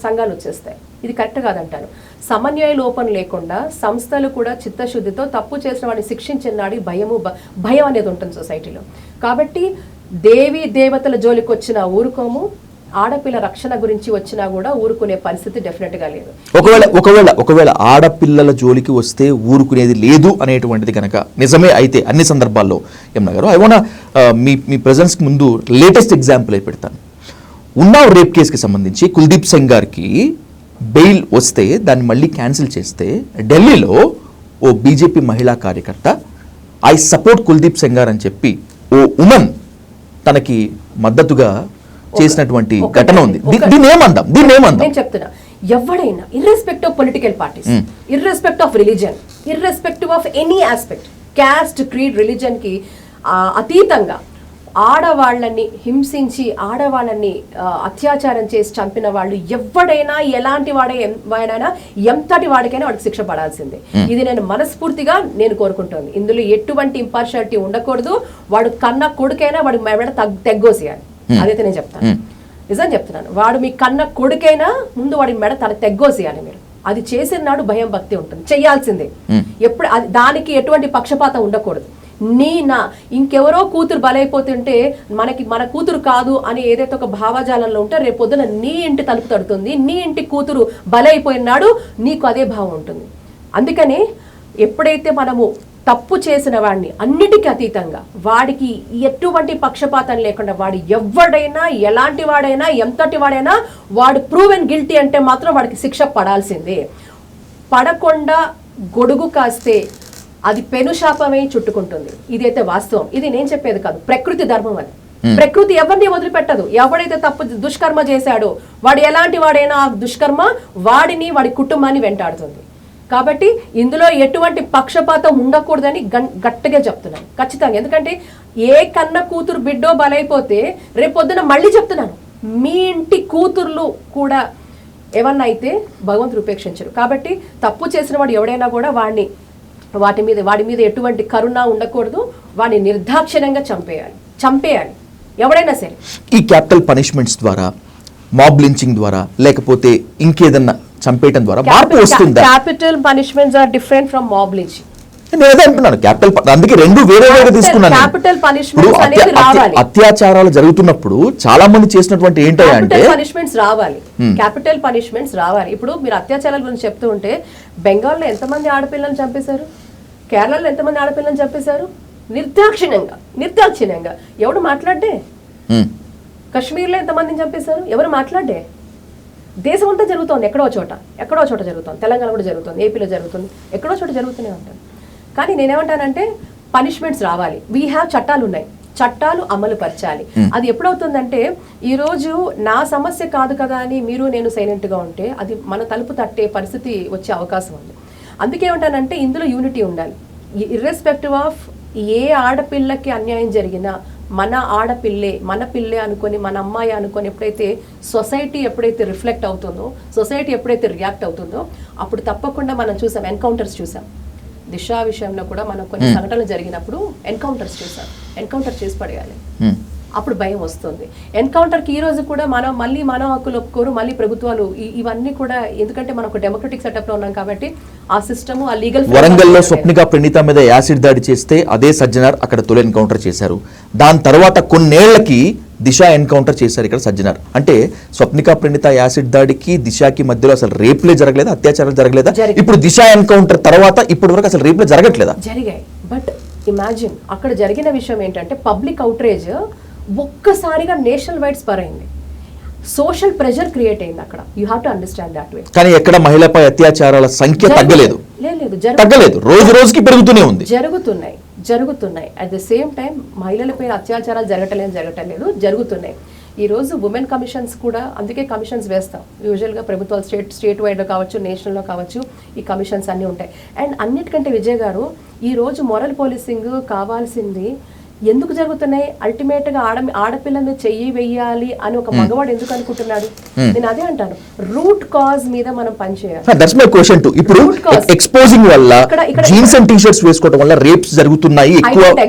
సంఘాలు వచ్చేస్తాయి. ఇది కరెక్ట్ కాదంటాను. సమన్వయ లోపం లేకుండా సంస్థలు కూడా చిత్తశుద్ధితో తప్పు చేసిన వాడిని శిక్షించిన నాడి భయం అనేది ఉంటుంది సొసైటీలో. కాబట్టి దేవి దేవతల జోలికి వచ్చిన ఊరుకోము, ఆడపిల్ల రక్షణ గురించి వచ్చినా కూడా ఊరుకునే పరిస్థితి డెఫినెట్ గా లేదు. ఒకవేళ ఆడపిల్లల జోలికి వస్తే ఊరుకునేది లేదు అనేటువంటిది కనుక నిజమే అయితే అన్ని సందర్భాల్లో యమున గారు, ఐ వాంట్ మీ ప్రెజెన్స్ ముందు లేటెస్ట్ ఎగ్జాంపుల్ అయి పెడతాను. ఉన్నావ్ రేప్ కేసుకి సంబంధించి కుల్దీప్ సింగ్ గారికి బెయిల్ వస్తే దాన్ని మళ్ళీ క్యాన్సిల్ చేస్తే ఢిల్లీలో ఓ బీజేపీ మహిళా కార్యకర్త ఐ సపోర్ట్ కుల్దీప్ సింగ్ గారు అని చెప్పి ఓ ఉమెన్ తనకి మద్దతుగా చేసినటువంటి ఘటన ఉంది. దీన్ని ఏమందాం? నేను చెప్తున్నా, ఎవడైనా irrespect of political parties, irrespect of religion, irrespective of any aspect, caste, creed, religion కి అతీతంగా ఆడవాళ్ళని హింసించి ఆడవాళ్ళని అత్యాచారం చేసి చంపిన వాళ్ళు ఎవడైనా ఎలాంటి వాడైనా ఎంతటి వాడికైనా వాడికి శిక్ష పడాల్సిందే. ఇది నేను మనస్ఫూర్తిగా కోరుకుంటోంది. ఇందులో ఎటువంటి ఇంపార్షియాలిటీ ఉండకూడదు. వాడు కన్న కొడుకైనా వాడి మెడ తెగ్గోసేయాలి. అదైతే నేను చెప్తాను, నిజం చెప్తున్నాను. వాడు మీ కన్న కొడుకైనా ముందు వాడి మెడ తెగ్గోసేయాలి మీరు. అది చేసిన నాడు భయం భక్తి ఉంటుంది, చెయ్యాల్సిందే. ఎప్పుడు దానికి ఎటువంటి పక్షపాతం ఉండకూడదు. ఇంకెవరో కూతురు బలైపోతుంటే మన కూతురు కాదు అని ఏదైతే ఒక భావజాలంలో ఉంటే రేపు పొద్దున నీ ఇంటి తలుపు తడుతుంది, నీ ఇంటి కూతురు బలైపోయినాడు నీకు అదే భావం ఉంటుంది. అందుకని ఎప్పుడైతే మనము తప్పు చేసిన వాడిని అన్నిటికీ అతీతంగా వాడికి ఎటువంటి పక్షపాతం లేకుండా వాడు ఎవడైనా ఎలాంటి వాడైనా ఎంతటి వాడైనా వాడు ప్రూవ్ అండ్ గిల్టీ అంటే మాత్రం వాడికి శిక్ష పడాల్సిందే. పడకుండా గొడుగు కాస్తే అది పెనుశాపమై చుట్టుకుంటుంది. ఇదైతే వాస్తవం. ఇది నేను చెప్పేది కాదు, ప్రకృతి ధర్మం అది. ప్రకృతి ఎవరిని వదిలిపెట్టదు. ఎవడైతే తప్పు దుష్కర్మ చేశాడో వాడు ఎలాంటి వాడైనా ఆ దుష్కర్మ వాడిని వాడి కుటుంబాన్ని వెంటాడుతుంది. కాబట్టి ఇందులో ఎటువంటి పక్షపాతం ఉండకూడదని గట్టిగా చెప్తున్నాను ఖచ్చితంగా. ఎందుకంటే ఏ కన్న కూతురు బిడ్డో బలైపోతే రేపొద్దున మళ్ళీ చెప్తున్నాను, మీ ఇంటి కూతుర్లు కూడా ఏమన్నా అయితే భగవంతుడు ఉపేక్షించరు. కాబట్టి తప్పు చేసిన వాడు ఎవడైనా కూడా వాడి మీద ఎటువంటి కరుణ ఉండకూడదు. వాడిని నిర్దాక్షిణ్యంగా చంపేయాలి. ఎవడైనా సరే. ఈ క్యాపిటల్ పనిష్మెంట్స్ ద్వారా, మాబ్ లించింగ్ ద్వారా, లేకపోతే ఇంకేదన్నా చంపేయటం ద్వారా మార్పు వస్తుందా? Capital punishments are different from mob lynching. నేను ఏదో అంటున్నాను, క్యాపిటల్ అందుకే రెండు వేరే వేరే తీసుకున్నాను. క్యాపిటల్ పనిష్మెంట్స్ అనేది రావాలి. అత్యాచారాలు జరుగుతున్నప్పుడు చాలా మంది చేసినటువంటి ఏంటంటే పనిష్మెంట్స్ రావాలి, క్యాపిటల్ పనిష్మెంట్స్ రావాలి. ఇప్పుడు మీరు అత్యాచారాల గురించి చెప్తూ ఉంటే బెంగాల్లో ఎంతమంది ఆడపిల్లలను చంపేశారు, కేరళలో ఎంతమంది ఆడపిల్లలను చంపేశారు, నిర్దాక్షిణ్యంగా ఎవడు మాట్లాడే? కశ్మీర్లో ఎంతమందిని చంపేశారు, ఎవరు మాట్లాడే? దేశం అంతా జరుగుతోంది, ఎక్కడో చోట జరుగుతుంది. తెలంగాణ కూడా జరుగుతుంది, ఏపీలో జరుగుతుంది, ఎక్కడో చోట జరుగుతూనే ఉంటాయి. కానీ నేనేమంటానంటే పనిష్మెంట్స్ రావాలి. వీ హ్యావ్ చట్టాలు ఉన్నాయి, చట్టాలు అమలు పరచాలి. అది ఎప్పుడవుతుందంటే ఈ రోజు నా సమస్య కాదు కదా అని మీరు నేను సైలెంట్ గా ఉంటే అది మన తలుపు తట్టే పరిస్థితి వచ్చే అవకాశం ఉంది. అందుకే ఏమంటానంటే ఇందులో యూనిటీ ఉండాలి. ఇర్రెస్పెక్టివ్ ఆఫ్ ఏ ఆడపిల్లకి అన్యాయం జరిగినా మన ఆడపిల్లే, మన పిల్లే అనుకొని, మన అమ్మాయి అనుకొని ఎప్పుడైతే సొసైటీ రిఫ్లెక్ట్ అవుతుందో, సొసైటీ ఎప్పుడైతే రియాక్ట్ అవుతుందో అప్పుడు తప్పకుండా మనం చూసాం, ఎన్కౌంటర్స్ చూసాం. దిశ విషయంలో కూడా మనం కొన్ని సంఘటనలు జరిగినప్పుడు ఎన్కౌంటర్స్ చూసాం. ఎన్కౌంటర్ చేసి పడేయాలి, అప్పుడు భయం వస్తుంది. ఎన్కౌంటర్కి ఈ రోజు కూడా మళ్ళీ మానవ హక్కులు ఒప్పుకోరు, మళ్ళీ ప్రభుత్వాలు ఇవన్నీ కూడా, ఎందుకంటే మనం ఒక డెమోక్రటిక్ సెటప్ లో ఉన్నాం కాబట్టి ఆ సిస్టమ్, ఆ లీగల్. వరంగల్లో స్వప్నిక ప్రణీత మీద యాసిడ్ దాడి చేస్తే అదే సజ్జనార్ అక్కడ తొలి ఎన్కౌంటర్ చేశారు. దాని తర్వాత కొన్నేళ్లకి దిశ ఎన్కౌంటర్ చేశారు ఇక్కడ సజ్జనార్. అంటే స్వప్నిక ప్రణీత యాసిడ్ దాడికి దిశకి మధ్యలో అసలు రేప్లే జరగలేదా, అత్యాచారాలు జరగలేదా? ఇప్పుడు దిశ ఎన్కౌంటర్ తర్వాత ఇప్పటి వరకు అసలు రేప్లే జరగట్లేదా? జరిగాయి. బట్ ఇమాజిన్ అక్కడ జరిగిన విషయం ఏంటంటే పబ్లిక్ అవుట్రేజ్ ఒక్కసారిగా నేషనల్ వైడ్ స్పర్ అయింది, సోషల్ ప్రెషర్ క్రియేట్ అయింది అక్కడ. You have to understand that way. కానీ ఎక్కడ మహిళపై అత్యాచారాల సంఖ్య తగ్గలేదు, రోజు రోజుకి పెరుగుతూనే ఉంది. జరుగుతున్నాయి అట్ ద సేమ్ టైం మహిళలపై అత్యాచారాలు జరగటలేదు, జరుగుతున్నాయి. ఈ రోజు ఉమెన్ కమిషన్స్ కూడా, అందుకే కమిషన్స్ వేస్తాం యూజువల్గా ప్రభుత్వాలు, స్టేట్ వైడ్లో కావచ్చు, నేషనల్లో కావచ్చు, ఈ కమిషన్స్ అన్నీ ఉంటాయి. అండ్ అన్నిటికంటే విజయ్ గారు, ఈ రోజు మోరల్ పోలీసింగ్ కావాల్సింది ఎందుకు జరుగుతున్నాయి? అల్టిమేట్ గా ఆడపిల్లని చెయ్యి వెయ్యాలి అని ఒక మగవాడు ఎందుకు అనుకుంటున్నాడు? నేను అదే అంటాను, రూట్ కాజ్ మీద మనం పనిచేయాలి. That's my question to. ఇప్పుడు ఎక్స్పోజింగ్ వల్ల, జీన్స్ అండ్ టీ-షర్ట్స్ వేసుకోవడం వల్ల రేప్స్ జరుగుతున్నాయి. I don't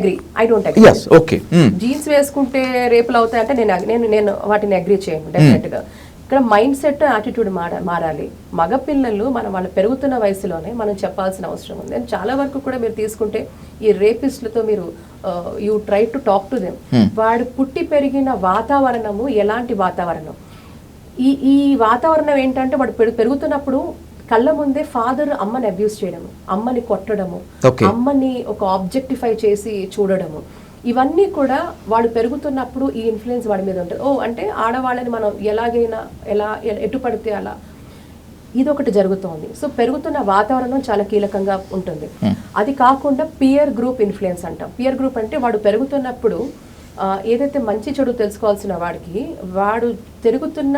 agree. yes okay jeans వేసుకుంటే రేపులు అవుతాయి అంటే నేను వాటిని అగ్రీ చేయను డెఫినెట్ గా. ఇక్కడ మైండ్ సెట్, యాటిట్యూడ్ మారాలి. మగపిల్లలు వాళ్ళు పెరుగుతున్న వయసులోనే మనం చెప్పాల్సిన అవసరం ఉంది. అండ్ చాలా వరకు కూడా మీరు తీసుకుంటే ఈ రేపిస్టులతో మీరు you try to talk to them. వాడు పుట్టి పెరిగిన వాతావరణము ఎలాంటి వాతావరణం, ఈ వాతావరణం ఏంటంటే వాడు పెరుగుతున్నప్పుడు కళ్ళ ముందే ఫాదర్ అమ్మని అబ్యూస్ చేయడము, అమ్మని కొట్టడము, అమ్మని ఒక ఆబ్జెక్టిఫై చేసి చూడడము, ఇవన్నీ కూడా వాడు పెరుగుతున్నప్పుడు ఈ ఇన్ఫ్లుయెన్స్ వాడి మీద ఉంటుంది. అంటే ఆడవాళ్ళని మనం ఎలా ఎటు పడితే అలా, ఇదొకటి జరుగుతోంది. సో పెరుగుతున్న వాతావరణం చాలా కీలకంగా ఉంటుంది. అది కాకుండా పియర్ గ్రూప్ ఇన్ఫ్లుయెన్స్ అంటాం. పియర్ గ్రూప్ అంటే వాడు పెరుగుతున్నప్పుడు ఏదైతే మంచి చెడు తెలుసుకోవాల్సిన వాడికి, వాడు తిరుగుతున్న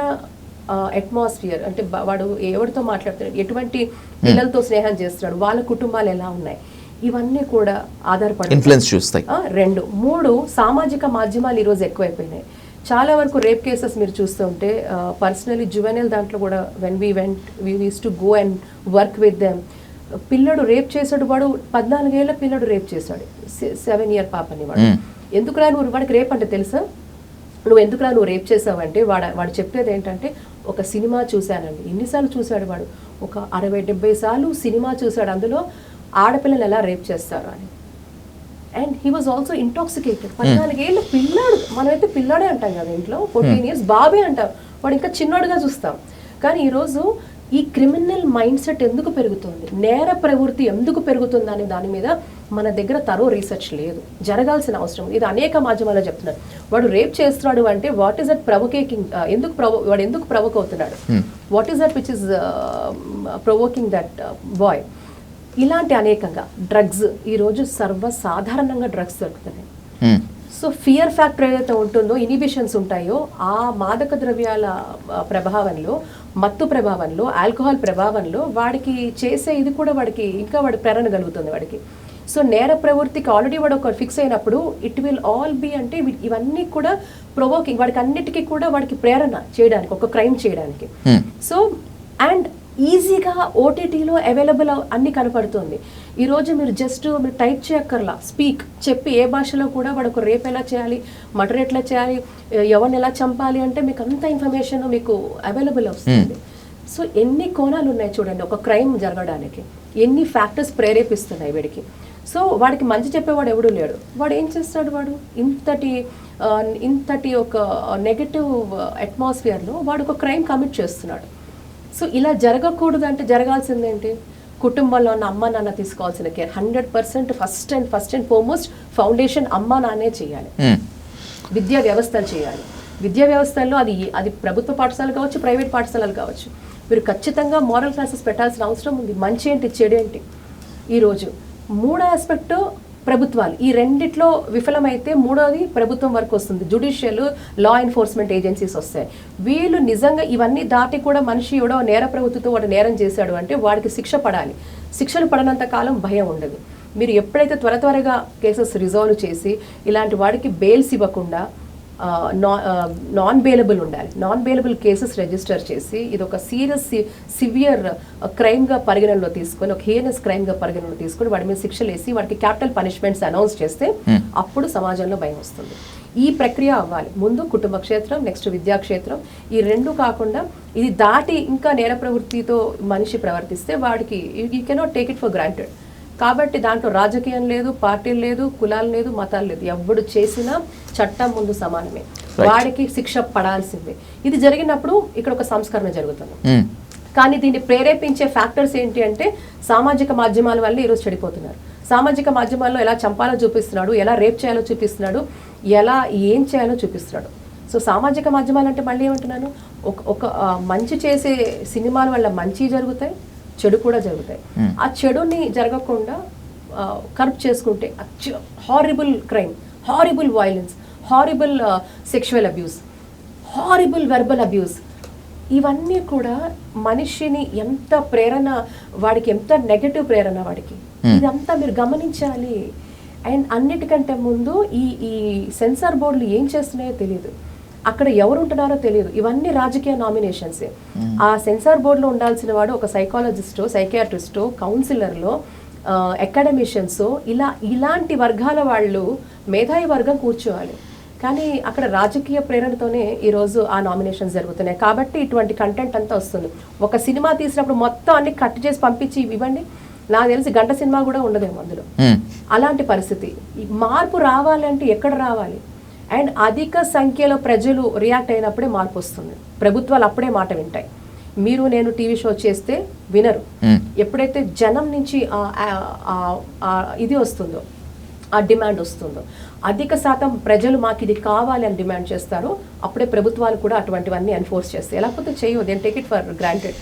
అట్మాస్ఫియర్ అంటే వాడు ఎవరితో మాట్లాడుతున్నాడు, ఎటువంటి పిల్లలతో స్నేహం చేస్తున్నాడు, వాళ్ళ కుటుంబాలు ఎలా ఉన్నాయి, ఇవన్నీ కూడా ఆధారపడి ఇన్ఫ్లుయెన్స్ చూస్తాయి. 2, 3 సామాజిక మాధ్యమాలు ఈరోజు ఎక్కువైపోయినాయి. చాలా వరకు రేప్ కేసెస్ మీరు చూస్తుంటే పర్సనలీ జువెనైల్ దాంట్లో కూడా when we use to go and work with them. పిల్లడు రేప్ చేసాడు, వాడు 14 ఏళ్ల పిల్లడు రేప్ చేశాడు, 7 year పాపని. వాడు ఎందుకురా నువ్వు, వాడికి రేప్ అంటే తెలుసా, నువ్వు రేప్ చేసావంటే వాడు చెప్పేది ఏంటంటే, ఒక సినిమా చూశానండి. ఎన్నిసార్లు చూశాడు వాడు? ఒక 60-70 సార్లు సినిమా చూశాడు, అందులో ఆడపిల్లలు ఎలా రేప్ చేస్తారు అని. And he was also intoxicated. 14 ఏళ్ళ పిల్లాడు, మనమైతే పిల్లాడే అంటాం కదా ఇంట్లో, 14 years బాబే అంటాం, వాడు ఇంకా చిన్నోడుగా చూస్తాం. కానీ ఈరోజు ఈ క్రిమినల్ మైండ్ సెట్ ఎందుకు పెరుగుతుంది, నేర ప్రవృత్తి ఎందుకు పెరుగుతుంది అనే దాని మీద మన దగ్గర తరో రీసెర్చ్ లేదు, జరగాల్సిన అవసరం. ఇది అనేక మాధ్యమాల్లో చెప్తున్నారు. వాడు రేప్ చేస్తున్నాడు అంటే వాట్ ఈస్ దట్ ప్రొవోకింగ్, వాడు ఎందుకు ప్రొవోక్ అవుతున్నాడు, what is that which is provoking that boy. ఇలాంటి అనేకంగా డ్రగ్స్, ఈరోజు సర్వసాధారణంగా డ్రగ్స్ దొరుకుతున్నాయి. సో ఫియర్ ఫ్యాక్టర్ ఏదైతే ఉంటుందో, ఇనిబిషన్స్ ఉంటాయో, ఆ మాదక ద్రవ్యాల ప్రభావంలో, మత్తు ప్రభావంలో, ఆల్కహాల్ ప్రభావంలో వాడికి చేసే ఇది కూడా వాడికి ఇంకా వాడి ప్రేరణ కలుగుతుంది వాడికి. సో నేర ప్రవృత్తికి ఆల్రెడీ వాడు ఒక ఫిక్స్ అయినప్పుడు ఇట్ విల్ ఆల్ బి అంటే ఇవన్నీ కూడా ప్రొవోకింగ్, వాడికి అన్నిటికీ కూడా వాడికి ప్రేరణ చేయడానికి, ఒక క్రైమ్ చేయడానికి. సో అండ్ ఈజీగా ఓటీటీలో అవైలబుల్ అన్ని కనపడుతుంది. ఈరోజు మీరు మీరు టైప్ చేయక్కర్లా, స్పీక్ చెప్పి ఏ భాషలో కూడా వాడు ఒక రేప్ ఎలా చేయాలి, మర్డర్ ఎట్లా చేయాలి, ఎవరిని ఎలా చంపాలి అంటే మీకు అంత ఇన్ఫర్మేషన్ మీకు అవైలబుల్ వస్తుంది. సో ఎన్ని కోణాలు ఉన్నాయి చూడండి ఒక క్రైమ్ జరగడానికి, ఎన్ని ఫ్యాక్టర్స్ ప్రేరేపిస్తున్నాయి వీడికి. సో వాడికి మంచి చెప్పేవాడు ఎవడూ లేడు. వాడు ఏం చేస్తాడు, వాడు ఇంతటి ఒక నెగటివ్ అట్మాస్ఫియర్లో వాడు ఒక క్రైమ్ కమిట్ చేస్తున్నాడు. సో ఇలా జరగకూడదు అంటే జరగాల్సిందేంటి, కుటుంబంలో ఉన్న అమ్మ నాన్న తీసుకోవాల్సిన care 100% first and foremost foundation అమ్మ నాన్నే చేయాలి. విద్యా వ్యవస్థలు చేయాలి. విద్యా వ్యవస్థల్లో అది ప్రభుత్వ పాఠశాలలు కావచ్చు, ప్రైవేట్ పాఠశాలలు కావచ్చు, మీరు ఖచ్చితంగా మోరల్ క్లాసెస్ పెట్టాల్సిన అవసరం ఉంది. మంచి ఏంటి, చెడు ఏంటి. ఈరోజు 3వ ఆస్పెక్ట్ ప్రభుత్వాలు, ఈ రెండిట్లో విఫలమైతే 3వది ప్రభుత్వం వరకు వస్తుంది. జ్యుడిషియల్, లా ఎన్ఫోర్స్మెంట్ ఏజెన్సీస్ వస్తాయి. వీళ్ళు నిజంగా ఇవన్నీ దాటి కూడా మనిషి ఎవడో నేర ప్రవృత్తితో వాడు నేరం చేశాడు అంటే వాడికి శిక్ష పడాలి. శిక్షలు పడనంత కాలం భయం ఉండదు. మీరు ఎప్పుడైతే త్వరగా కేసెస్ రిజాల్వ్ చేసి ఇలాంటి వాడికి బెయిల్స్ ఇవ్వకుండా నాన్ బెయిలబుల్ ఉండాలి. నాన్ బెయిలబుల్ కేసెస్ రిజిస్టర్ చేసి ఇది ఒక సివియర్ క్రైమ్గా పరిగణనలో తీసుకొని, ఒక హీనస్ క్రైమ్గా పరిగణనలో తీసుకొని వాడి మీద శిక్షలు వేసి వాడికి క్యాపిటల్ పనిష్మెంట్స్ అనౌన్స్ చేస్తే అప్పుడు సమాజంలో భయం వస్తుంది. ఈ ప్రక్రియ అవ్వాలి. ముందు కుటుంబ క్షేత్రం, నెక్స్ట్ విద్యాక్షేత్రం. ఈ రెండు కాకుండా ఇది దాటి ఇంకా నేర ప్రవృత్తితో మనిషి ప్రవర్తిస్తే వాడికి you cannot take it for granted. కాబట్టి దాంట్లో రాజకీయం లేదు, పార్టీలు లేదు, కులాలు లేదు, మతాలు లేదు. ఎవడు చేసినా చట్టం ముందు సమానమే, వాడికి శిక్ష పడాల్సిందే. ఇది జరిగినప్పుడు ఇక్కడ ఒక సంస్కరణ జరుగుతుంది. కానీ దీన్ని ప్రేరేపించే ఫ్యాక్టర్స్ ఏంటి అంటే సామాజిక మాధ్యమాల వల్ల ఈరోజు చెడిపోతున్నారు. సామాజిక మాధ్యమాల్లో ఎలా చంపాలో చూపిస్తున్నాడు, ఎలా రేప్ చేయాలో చూపిస్తున్నాడు, ఎలా ఏం చేయాలో చూపిస్తున్నాడు. సో సామాజిక మాధ్యమాలు అంటే మళ్ళీ ఏమంటున్నాను, ఒక మంచి చేసే సినిమాల వల్ల మంచి జరుగుతాయి, చెడు కూడా జరుగుతాయి. ఆ చెడుని జరగకుండా కరప్ట్ చేసుకుంటే horrible crime, horrible violence, horrible sexual abuse, horrible verbal abuse, ఇవన్నీ కూడా మనిషిని ఎంత ప్రేరణ, వాడికి ఎంత నెగటివ్ ప్రేరణ వాడికి, ఇదంతా మీరు గమనించాలి. అండ్ అన్నిటికంటే ముందు ఈ సెన్సార్ బోర్డులు ఏం చేస్తున్నాయో తెలియదు, అక్కడ ఎవరు ఉంటున్నారో తెలియదు. ఇవన్నీ రాజకీయ నామినేషన్సే. ఆ సెన్సార్ బోర్డులో ఉండాల్సిన వాడు ఒక సైకాలజిస్టో, సైకియాట్రిస్టో, కౌన్సిలర్లో, అకాడమిషియన్సో, ఇలాంటి వర్గాల వాళ్ళు మేధావి వర్గం కూర్చోవాలి. కానీ అక్కడ రాజకీయ ప్రేరణతోనే ఈరోజు ఆ నామినేషన్స్ జరుగుతున్నాయి. కాబట్టి ఇటువంటి కంటెంట్ అంతా వస్తుంది. ఒక సినిమా తీసినప్పుడు మొత్తం అన్ని కట్ చేసి పంపించి ఇవ్వండి, నాకు తెలిసి గంట సినిమా కూడా ఉండదేమో అందులో. అలాంటి పరిస్థితి. మార్పు రావాలంటే ఎక్కడ రావాలి? అండ్ అధిక సంఖ్యలో ప్రజలు రియాక్ట్ అయినప్పుడే మార్పు వస్తుంది. ప్రభుత్వాలు అప్పుడే మాట వింటాయి. మీరు నేను టీవీ షో చేస్తే వినరు. ఎప్పుడైతే జనం నుంచి ఇది వస్తుందో, ఆ డిమాండ్ వస్తుందో, అధిక శాతం ప్రజలు మాకు ఇది కావాలి అని డిమాండ్ చేస్తారో అప్పుడే ప్రభుత్వాలు కూడా అటువంటివన్నీ ఎన్ఫోర్స్ చేస్తాయి. లేకపోతే చేయవు, then take it for granted.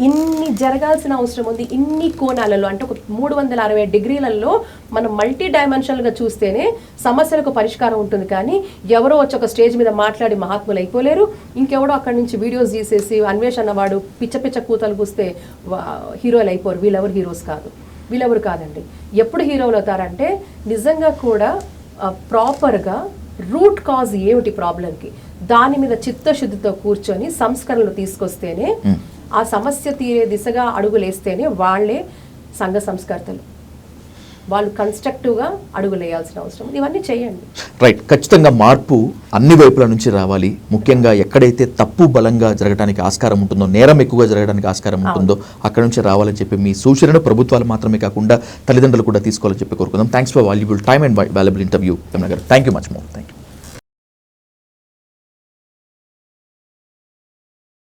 ఇన్ని జరగాల్సిన అవసరం ఉంది. ఇన్ని కోణాలలో అంటే ఒక 360 డిగ్రీలలో మనం మల్టీ డైమెన్షనల్గా చూస్తేనే సమస్యలకు పరిష్కారం ఉంటుంది. కానీ ఎవరో వచ్చి ఒక స్టేజ్ మీద మాట్లాడి మహాత్ములు అయిపోలేరు. ఇంకెవడో అక్కడి నుంచి వీడియోస్ తీసేసి అన్వేషణ వాడు పిచ్చ కూతలు కూస్తే హీరోలు అయిపోరు. వీళ్ళెవరు హీరోస్ కాదు, వీళ్ళెవరు కాదండి. ఎప్పుడు హీరోలు అవుతారంటే నిజంగా కూడా ప్రాపర్గా రూట్ కాజ్ ఏమిటి ప్రాబ్లంకి, దాని మీద చిత్తశుద్ధితో కూర్చొని సంస్కరణలు తీసుకొస్తేనే, ఆ సమస్య తీరే దిశగా అడుగులేస్తేనే వాళ్ళే సంఘ సంస్కర్తలు. వాళ్ళు కన్స్ట్రక్టివ్గా అడుగులేయాల్సిన అవసరం ఉంది. ఇవన్నీ చేయండి. రైట్. ఖచ్చితంగా మార్పు అన్ని వైపుల నుంచి రావాలి. ముఖ్యంగా ఎక్కడైతే తప్పు బలంగా జరగడానికి ఆస్కారం ఉంటుందో, నేరం ఎక్కువగా జరగడానికి ఆస్కారం ఉంటుందో అక్కడ నుంచి రావాలని చెప్పి మీ సూచనను ప్రభుత్వాలు మాత్రమే కాకుండా తల్లిదండ్రులు కూడా తీసుకోవాలని చెప్పి కోరుకుందాం. Thanks for valuable time and valuable interview Ramana గారు. Thank you much more. Thank you.